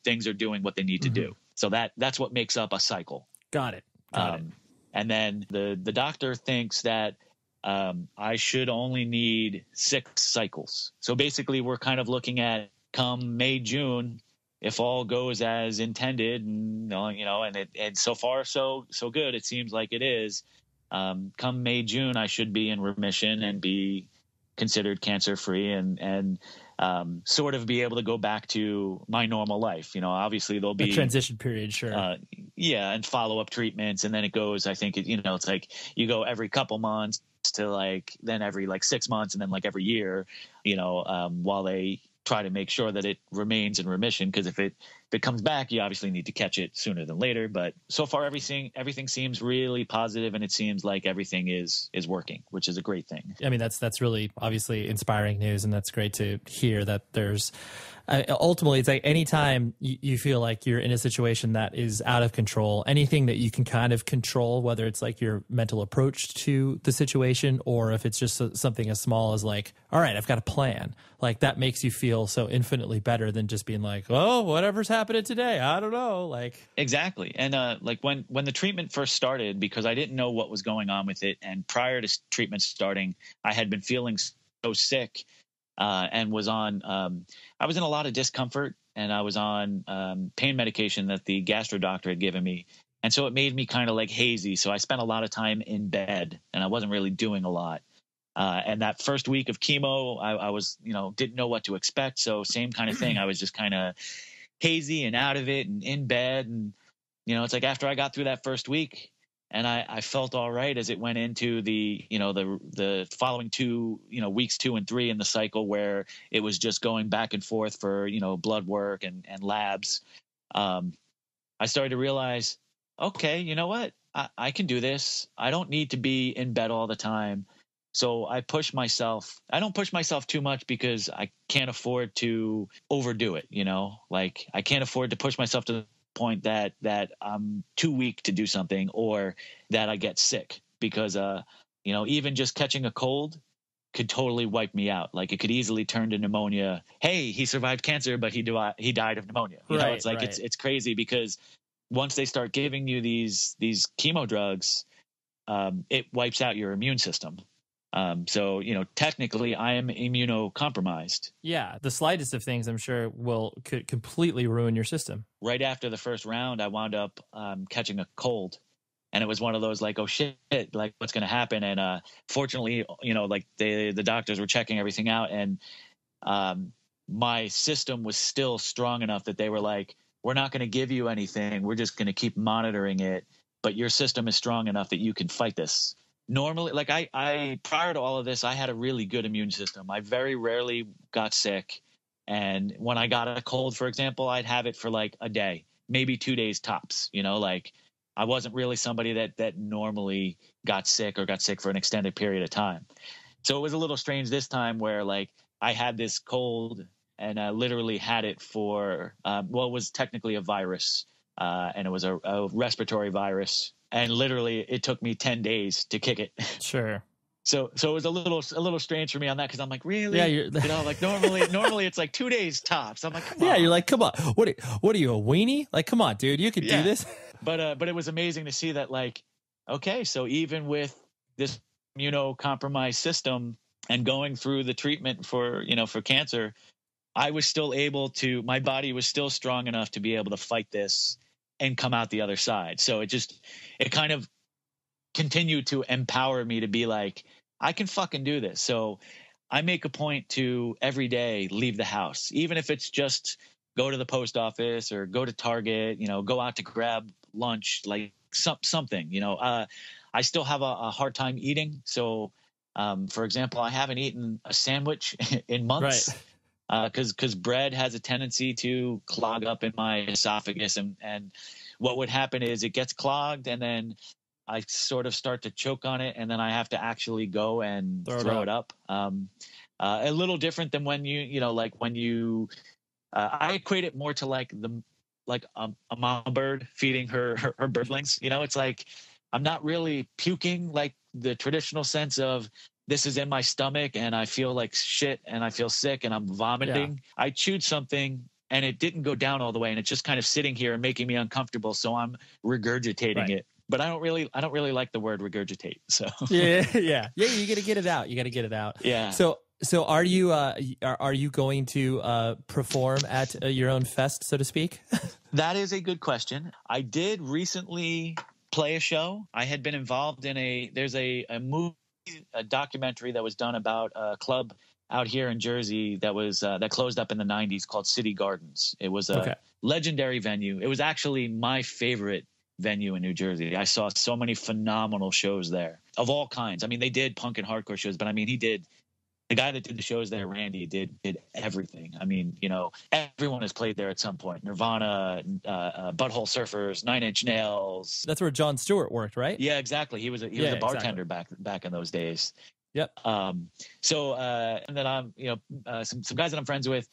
S2: things are doing what they need to do. So that's what makes up a cycle.
S1: Got it.
S2: And then the doctor thinks that I should only need 6 cycles. So basically, we're kind of looking at come May, June, if all goes as intended, and and so far so good. It seems like it is. Come May, June, I should be in remission and be considered cancer-free and sort of be able to go back to my normal life. Obviously there'll be
S1: a transition period, sure.
S2: And follow-up treatments. And then it goes, I think, it's like you go every couple months to then every 6 months, and then every year, while they try to make sure that it remains in remission. Because if it comes back, you obviously need to catch it sooner than later. But so far, everything seems really positive, and it seems like everything is working, which is a great thing.
S1: I mean, that's really obviously inspiring news, and that's great to hear that there's ultimately, it's like anytime you feel like you're in a situation that is out of control, anything that you can kind of control, whether it's like your mental approach to the situation, or if it's just something as small as like, all right, I've got a plan, like that makes you feel so infinitely better than just being like, oh, whatever's happening today, I don't know. Like,
S2: exactly. And when the treatment first started, because I didn't know what was going on with it, and prior to treatment starting, I had been feeling so sick, and was on I was in a lot of discomfort, and I was on pain medication that the gastro doctor had given me, and so it made me kind of hazy. So I spent a lot of time in bed, and I wasn't really doing a lot. And that first week of chemo, I was didn't know what to expect. So same kind of thing. I was just kind of hazy and out of it and in bed, and it's like after I got through that first week, and I felt all right as it went into the following weeks 2 and 3 in the cycle, where it was just going back and forth for blood work and labs. I started to realize, okay, you know what, I can do this. I don't need to be in bed all the time. So I push myself. I don't push myself too much, because I can't afford to overdo it. I can't afford to push myself to the point that I'm too weak to do something, or that I get sick, because even just catching a cold could totally wipe me out. Like, it could easily turn to pneumonia. Hey, he survived cancer, but he died of pneumonia. It's like, right. It's crazy, because once they start giving you these chemo drugs, it wipes out your immune system. So, technically I am immunocompromised.
S1: Yeah. The slightest of things, I'm sure, could completely ruin your system. Right
S2: after the first round, I wound up catching a cold, and it was one of those like, oh shit, like what's going to happen? And fortunately, the doctors were checking everything out, and my system was still strong enough that they were like, we're not going to give you anything. We're just going to keep monitoring it. But your system is strong enough that you can fight this. Normally, I prior to all of this, I had a really good immune system. I very rarely got sick. And when I got a cold, for example, I'd have it for like a day, maybe 2 days tops. I wasn't really somebody that normally got sick for an extended period of time. So it was a little strange this time, where I had this cold, and I literally had it for, it was technically a virus, and it was a respiratory virus. And literally, it took me 10 days to kick it.
S1: Sure.
S2: So it was a little strange for me on that, because I'm like, really?
S1: Yeah,
S2: You know, like normally it's like 2 days tops. I'm like, come
S1: yeah,
S2: on.
S1: you're like, come on, what are you, a weenie? Like, come on, dude, you could do
S2: Yeah.
S1: this.
S2: But it was amazing to see that, like, okay, so even with this immunocompromised system and going through the treatment for cancer, I was still able to, my body was still strong enough to be able to fight this and come out the other side. So it kind of continued to empower me to be like, I can fucking do this. So I make a point to every day leave the house, even if it's just go to the post office or go to Target, go out to grab lunch, like something, I still have a hard time eating. So, for example, I haven't eaten a sandwich in
S1: Right.
S2: months, because bread has a tendency to clog up in my esophagus. And what would happen is it gets clogged, and then I sort of start to choke on it, and then I have to actually go and throw it up. A little different than when I equate it more to like a mama bird feeding her birdlings. It's like I'm not really puking like the traditional sense of this is in my stomach and I feel like shit and I feel sick and I'm vomiting. Yeah. I chewed something and it didn't go down all the way, and it's just kind of sitting here and making me uncomfortable, so I'm regurgitating it. But I don't really like the word regurgitate. So
S1: yeah, you got to get it out.
S2: Yeah.
S1: So are you going to perform at your own fest, so to speak?
S2: That is a good question. I did recently play a show. I had been involved in there's a movie, a documentary that was done about a club out here in Jersey that closed up in the 90s called City Gardens. It was a legendary venue. It was actually my favorite venue in New Jersey. I saw so many phenomenal shows there of all kinds. I mean, they did punk and hardcore shows, but I mean, the guy that did the shows there, Randy, did everything. I mean, everyone has played there at some point. Nirvana, Butthole Surfers, Nine Inch Nails.
S1: That's where Jon Stewart worked, right?
S2: Yeah, exactly. He was a bartender back in those days.
S1: Yep.
S2: And then I'm, some guys that I'm friends with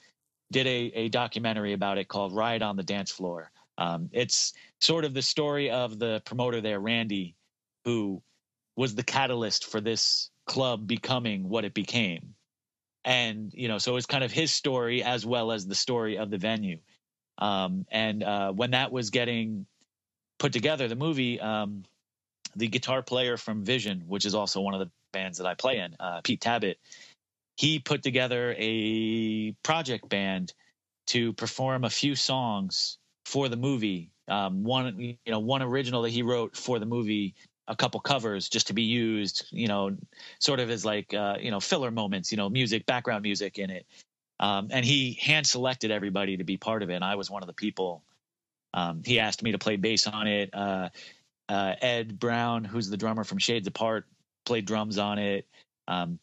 S2: did a documentary about it called Riot on the Dance Floor. It's sort of the story of the promoter there, Randy, who was the catalyst for this club becoming what it became. And, so it's kind of his story as well as the story of the venue. When that was getting put together, the movie, the guitar player from Vision, which is also one of the bands that I play in, Pete Tabbitt, he put together a project band to perform a few songs for the movie. One original that he wrote for the movie, a couple covers just to be used, sort of as like, filler moments, background music in it. And he hand selected everybody to be part of it. And I was one of the people. He asked me to play bass on it. Ed Brown, who's the drummer from Shades Apart, played drums on it.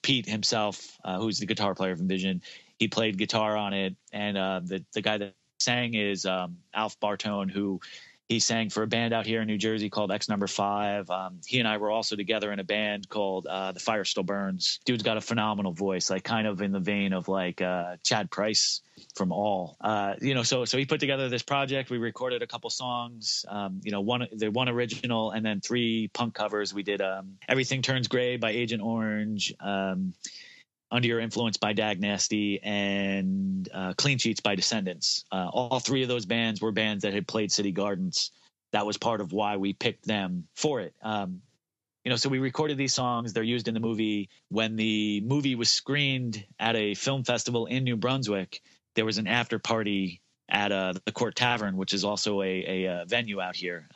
S2: Pete himself, who's the guitar player from Vision, he played guitar on it. And the guy that sang is Alf Bartone, who he sang for a band out here in New Jersey called X Number 5. He and I were also together in a band called The Fire Still Burns. Dude's got a phenomenal voice, like kind of in the vein of like Chad Price from All. So he put together this project. We recorded a couple songs, one original and then 3 punk covers. We did Everything Turns Gray by Agent Orange, Under Your Influence by Dag Nasty, and Clean Sheets by Descendants. All 3 of those bands were bands that had played City Gardens. That was part of why we picked them for it. So we recorded these songs. They're used in the movie. When the movie was screened at a film festival in New Brunswick, there was an after party at the Court Tavern, which is also a venue out here.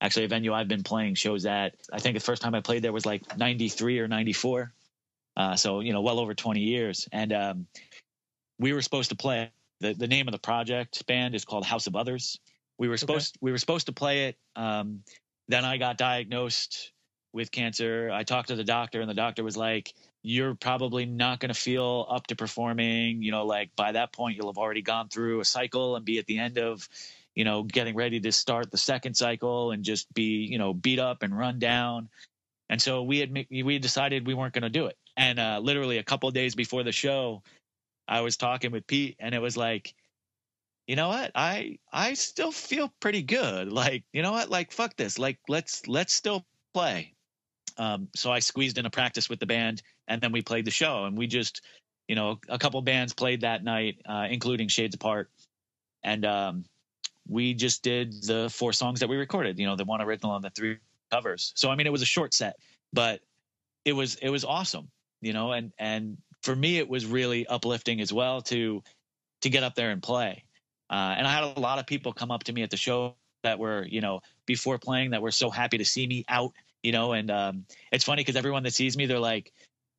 S2: Actually, a venue I've been playing shows at. I think the first time I played there was like 93 or 94. So, well over 20 years. And we were supposed to play. The name of the project band is called House of Others. We were supposed to play it. Then I got diagnosed with cancer. I talked to the doctor, and the doctor was like, you're probably not going to feel up to performing. Like by that point, you'll have already gone through a cycle and be at the end of, getting ready to start the second cycle and just be, beat up and run down. And so we had decided we weren't going to do it. And literally a couple of days before the show, I was talking with Pete, and it was like, you know what? I still feel pretty good. Like, you know what? Like, fuck this. Like, let's still play. So I squeezed in a practice with the band, and then we played the show. And we just, a couple bands played that night, including Shades Apart. And we just did the 4 songs that we recorded, the 1 original and the 3 covers. So, I mean, it was a short set, but it was awesome, and for me, it was really uplifting as well to get up there and play. And I had a lot of people come up to me at the show that were, before playing, that were so happy to see me out, and it's funny because everyone that sees me, they're like,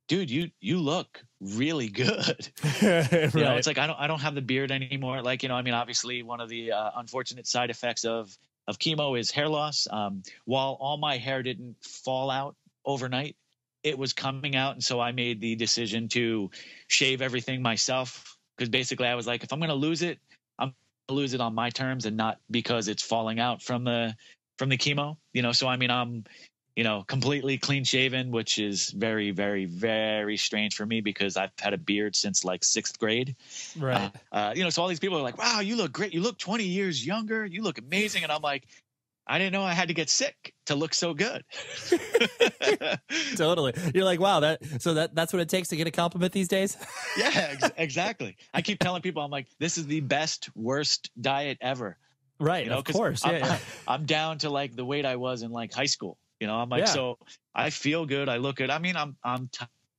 S2: dude, you look really good.
S1: Right.
S2: It's like, I don't have the beard anymore. Like, obviously one of the unfortunate side effects of chemo is hair loss. While all my hair didn't fall out overnight, it was coming out. And so I made the decision to shave everything myself. Because basically I was like, if I'm going to lose it, I'm going to lose it on my terms and not because it's falling out from the chemo, So, I'm, completely clean shaven, which is very, very, very strange for me because I've had a beard since like 6th grade.
S1: Right.
S2: So all these people are like, wow, you look great. You look 20 years younger. You look amazing. And I'm like, I didn't know I had to get sick to look so good.
S1: Totally. You're like, wow, that's what it takes to get a compliment these days?
S2: Yeah, exactly. I keep telling people, I'm like, this is the best, worst diet ever.
S1: Right. Of course.
S2: I'm down to like the weight I was in like high school. I'm like, so I feel good. I look good. I'm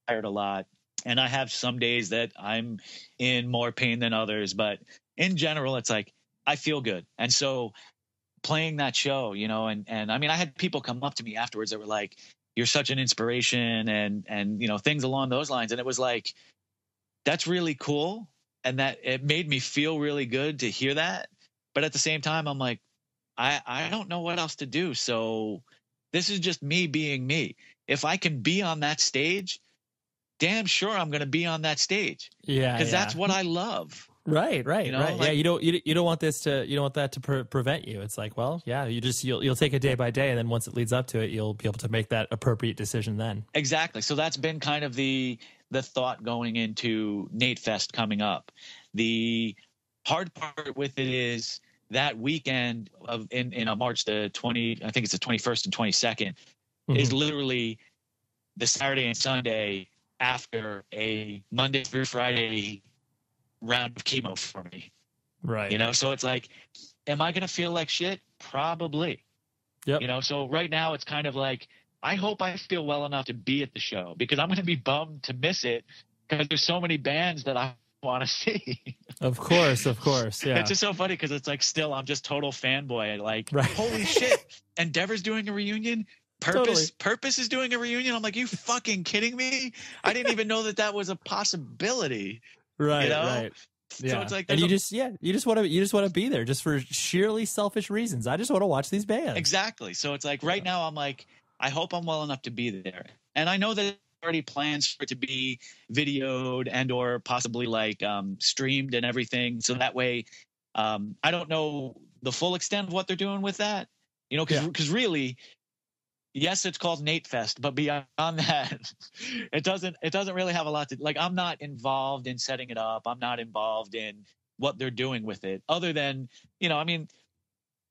S2: tired a lot, and I have some days that I'm in more pain than others, but in general, it's like, I feel good. And so playing that show, and I had people come up to me afterwards that were like, you're such an inspiration and things along those lines. And it was like, that's really cool. And that it made me feel really good to hear that. But at the same time, I'm like, I don't know what else to do. So this is just me being me. If I can be on that stage, damn sure I'm going to be on that stage.
S1: Yeah.
S2: Because that's what I love.
S1: Right.
S2: Like,
S1: Yeah. You don't want that to prevent you. It's like, well, yeah, you'll take it day by day. And then once it leads up to it, you'll be able to make that appropriate decision then.
S2: Exactly. So that's been kind of the thought going into Nate Fest coming up. The hard part with it is that weekend in March, I think it's the 21st and 22nd, is literally the Saturday and Sunday after a Monday through Friday round of chemo for me.
S1: Right.
S2: So it's like, am I going to feel like shit? Probably.
S1: Yep.
S2: So right now it's kind of like, I hope I feel well enough to be at the show because I'm going to be bummed to miss it because there's so many bands that I want to see.
S1: Of course. Yeah.
S2: It's just so funny because it's like still I'm just total fanboy. Like,
S1: right.
S2: Holy shit. Endeavor's doing a reunion. Purpose is doing a reunion. I'm like, you fucking kidding me? I didn't even know that was a possibility.
S1: Right. Right. Yeah.
S2: So it's like,
S1: and you just want to be there just for sheerly selfish reasons. I just want to watch these bands.
S2: Exactly. So it's like right now I'm like, I hope I'm well enough to be there. And I know that already plans for it to be videoed and or possibly like streamed and everything. So that way I don't know the full extent of what they're doing with that, because really, yes, it's called Nate Fest, but beyond that, it doesn't really have a lot to like. I'm not involved in setting it up. I'm not involved in what they're doing with it other than,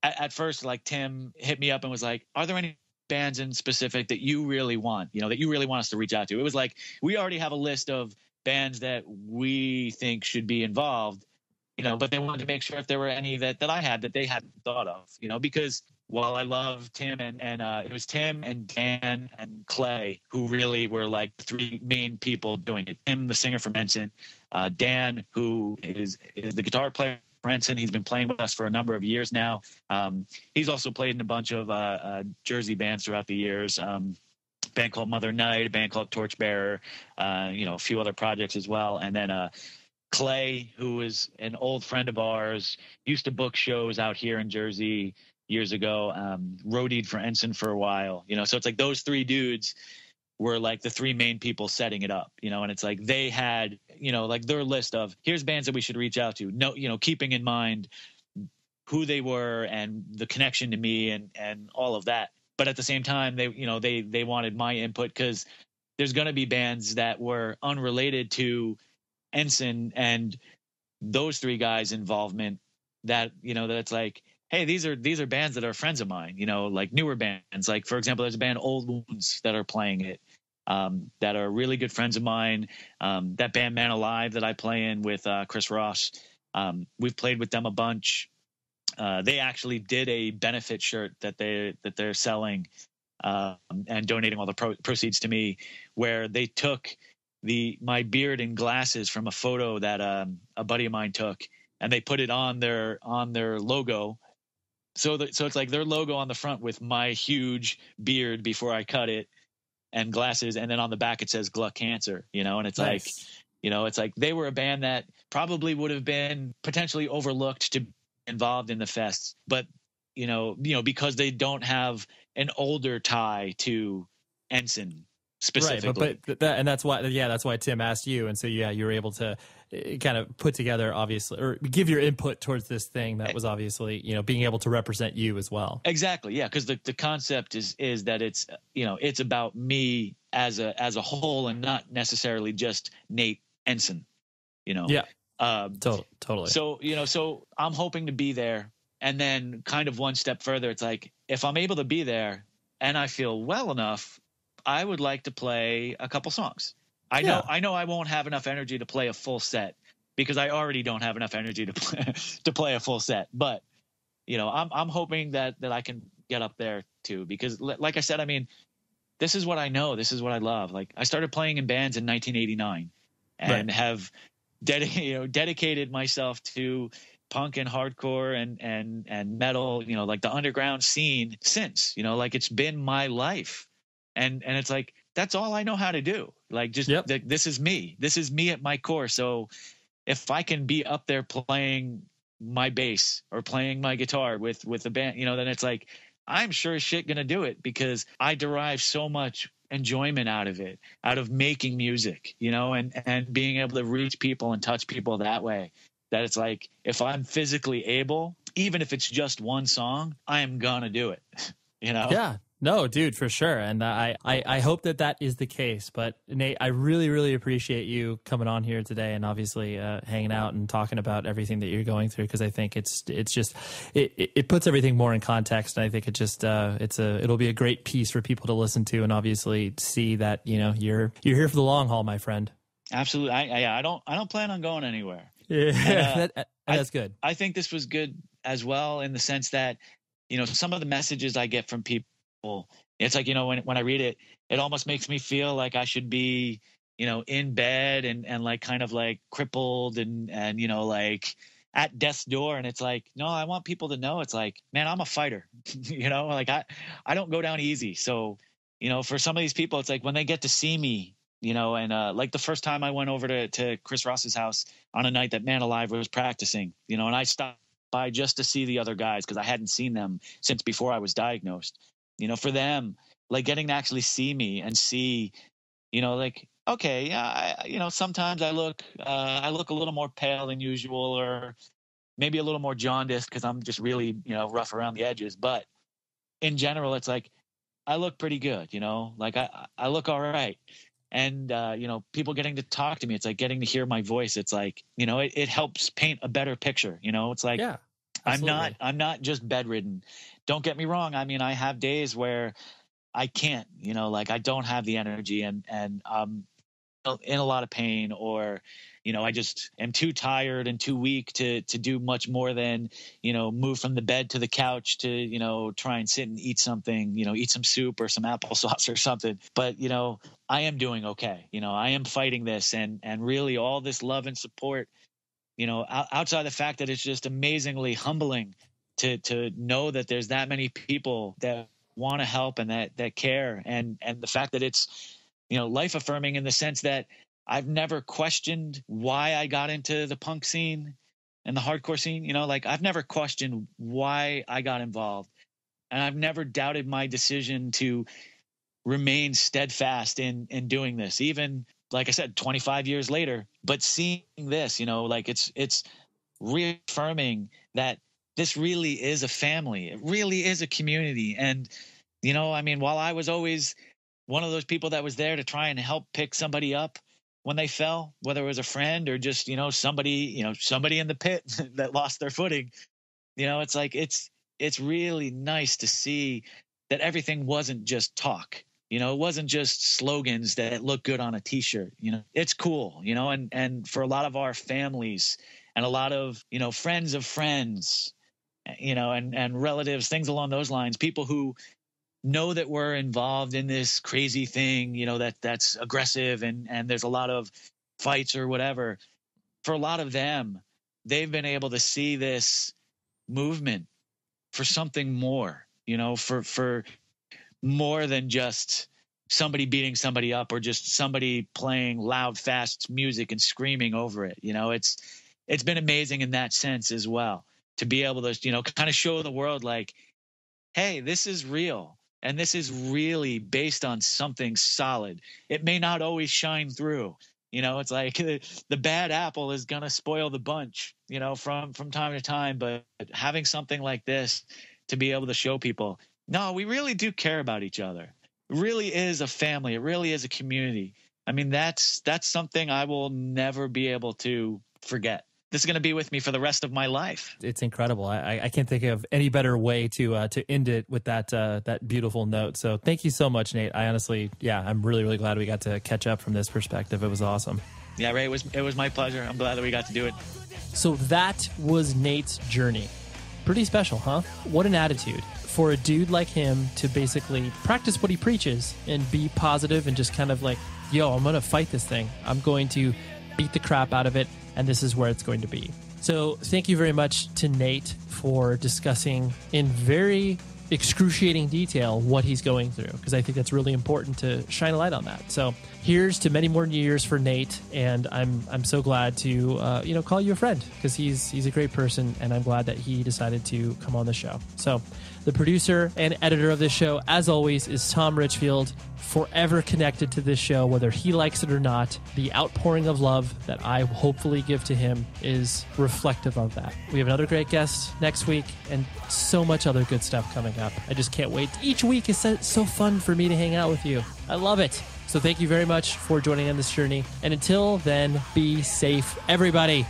S2: at first, like Tim hit me up and was like, are there any bands in specific that you really want, that you really want us to reach out to? It was like, we already have a list of bands that we think should be involved, but they wanted to make sure if there were any that I had that they hadn't thought of, because while I love Tim and it was Tim and Dan and Clay who really were like the 3 main people doing it. Tim, the singer from Ensign, Dan, who is the guitar player for Ensign. He's been playing with us for a number of years now. He's also played in a bunch of Jersey bands throughout the years. A band called Mother Night, a band called Torchbearer, a few other projects as well. And then Clay, who is an old friend of ours, used to book shows out here in Jersey years ago, roadied for Ensign for a while, so it's like those 3 dudes were like the 3 main people setting it up, and it's like they had, like their list of here's bands that we should reach out to. No, keeping in mind who they were and the connection to me and all of that. But at the same time, they wanted my input because there's going to be bands that were unrelated to Ensign and those 3 guys' involvement that, that's like, hey, these are bands that are friends of mine, like newer bands. Like, for example, there's a band Old Wounds that are playing it, that are really good friends of mine. That band Man Alive that I play in with Chris Ross, we've played with them a bunch. They actually did a benefit shirt that they're selling, and donating all the proceeds to me, where they took my beard and glasses from a photo that a buddy of mine took, and they put it on their logo. So it's like their logo on the front with my huge beard before I cut it, and glasses, and then on the back it says Gluck Cancer, and it's
S1: Nice.
S2: like, it's like they were a band that probably would have been potentially overlooked to be involved in the fests, but because they don't have an older tie to Ensign specifically.
S1: Right, but that's why Tim asked you, and so you were able to kind of put together, obviously, or give your input towards this thing that was obviously being able to represent you as well.
S2: Exactly, yeah, because the concept is that it's it's about me as a whole, and not necessarily just Nate Ensign.
S1: Yeah, totally.
S2: So I'm hoping to be there, and then kind of one step further, it's like, if I'm able to be there and I feel well enough, I would like to play a couple songs. I know I won't have enough energy to play a full set, because I already don't have enough energy to play a full set. But I'm hoping that I can get up there too, because like I said, I mean, this is what I know. This is what I love. Like, I started playing in bands in 1989, and have dedicated myself to punk and hardcore and metal, like the underground scene since, like it's been my life. And it's like, that's all I know how to do. Like, just this is me. This is me at my core. So if I can be up there playing my bass or playing my guitar with the band, then it's like, I'm sure as shit going to do it, because I derive so much enjoyment out of it, out of making music, and being able to reach people and touch people that way, that it's like, if I'm physically able, even if it's just one song, I am going to do it,
S1: Yeah. No, dude, for sure. And I hope that is the case. But Nate, I really, really appreciate you coming on here today, and obviously hanging out and talking about everything that you're going through, because I think it's just it puts everything more in context, and I think it'll be a great piece for people to listen to, and obviously see that you're here for the long haul, my friend.
S2: Absolutely. I don't plan on going anywhere.
S1: Yeah, that's good.
S2: I think this was good as well, in the sense that some of the messages I get from people, it's like, when I read it, it almost makes me feel like I should be, in bed and like kind of like crippled and like at death's door. And it's like, no, I want people to know, it's like, man, I'm a fighter, like I don't go down easy. So, for some of these people, it's like, when they get to see me, and like the first time I went over to Chris Ross's house on a night that Man Alive was practicing, and I stopped by just to see the other guys, because I hadn't seen them since before I was diagnosed. For them, like, getting to actually see me and see, like, okay, yeah, sometimes I look a little more pale than usual, or maybe a little more jaundiced, because I'm just really, rough around the edges. But in general, it's like, I look pretty good, like I look all right. And, people getting to talk to me, it's like getting to hear my voice. It's like, it helps paint a better picture. It's like,
S1: yeah,
S2: I'm not just bedridden. Don't get me wrong. I mean, I have days where I can't, like, I don't have the energy, and I'm in a lot of pain, or, I just am too tired and too weak to do much more than, move from the bed to the couch to, try and sit and eat something, eat some soup or some applesauce or something. But, I am doing okay. I am fighting this, and really all this love and support, outside the fact that it's just amazingly humbling to know that there's that many people that want to help and that care, and the fact that it's, life affirming, in the sense that I've never questioned why I got into the punk scene and the hardcore scene. Like, I've never questioned why I got involved, and I've never doubted my decision to remain steadfast in doing this, even, like I said, 25 years later. But seeing this, like, it's reaffirming that this really is a family. It really is a community. And, I mean, while I was always one of those people that was there to try and help pick somebody up when they fell, whether it was a friend or just, somebody in the pit that lost their footing, it's like, it's it's really nice to see that everything wasn't just talk. It wasn't just slogans that look good on a t-shirt. It's cool, and for a lot of our families and a lot of, friends of friends, and relatives, things along those lines, people who know that we're involved in this crazy thing, that's aggressive and there's a lot of fights or whatever. For a lot of them, they've been able to see this movement for something more, for more than just somebody beating somebody up or just somebody playing loud, fast music and screaming over it. It's been amazing in that sense as well, to be able to, kind of show the world like, hey, this is real. And this is really based on something solid. It may not always shine through. It's like the bad apple is going to spoil the bunch, from time to time. But having something like this to be able to show people, no, we really do care about each other. It really is a family. It really is a community. I mean, that's something I will never be able to forget. This is going to be with me for the rest of my life.
S1: It's incredible. I can't think of any better way to end it with that beautiful note. So thank you so much, Nate. I honestly, I'm really, really glad we got to catch up from this perspective. It was awesome.
S2: Yeah, Ray, it was my pleasure. I'm glad that we got to do it.
S1: So that was Nate's journey. Pretty special, huh? What an attitude for a dude like him to basically practice what he preaches and be positive and just kind of like, yo, I'm going to fight this thing. I'm going to beat the crap out of it. And this is where it's going to be. So thank you very much to Nate for discussing in very excruciating detail what he's going through, because I think that's really important to shine a light on that. So here's to many more years for Nate, and I'm so glad to call you a friend, because he's a great person, and I'm glad that he decided to come on the show. So the producer and editor of this show, as always, is Tom Richfield, forever connected to this show, whether he likes it or not. The outpouring of love that I hopefully give to him is reflective of that. We have another great guest next week and so much other good stuff coming up. I just can't wait. Each week is so fun for me to hang out with you. I love it. So thank you very much for joining on this journey. And until then, be safe, everybody.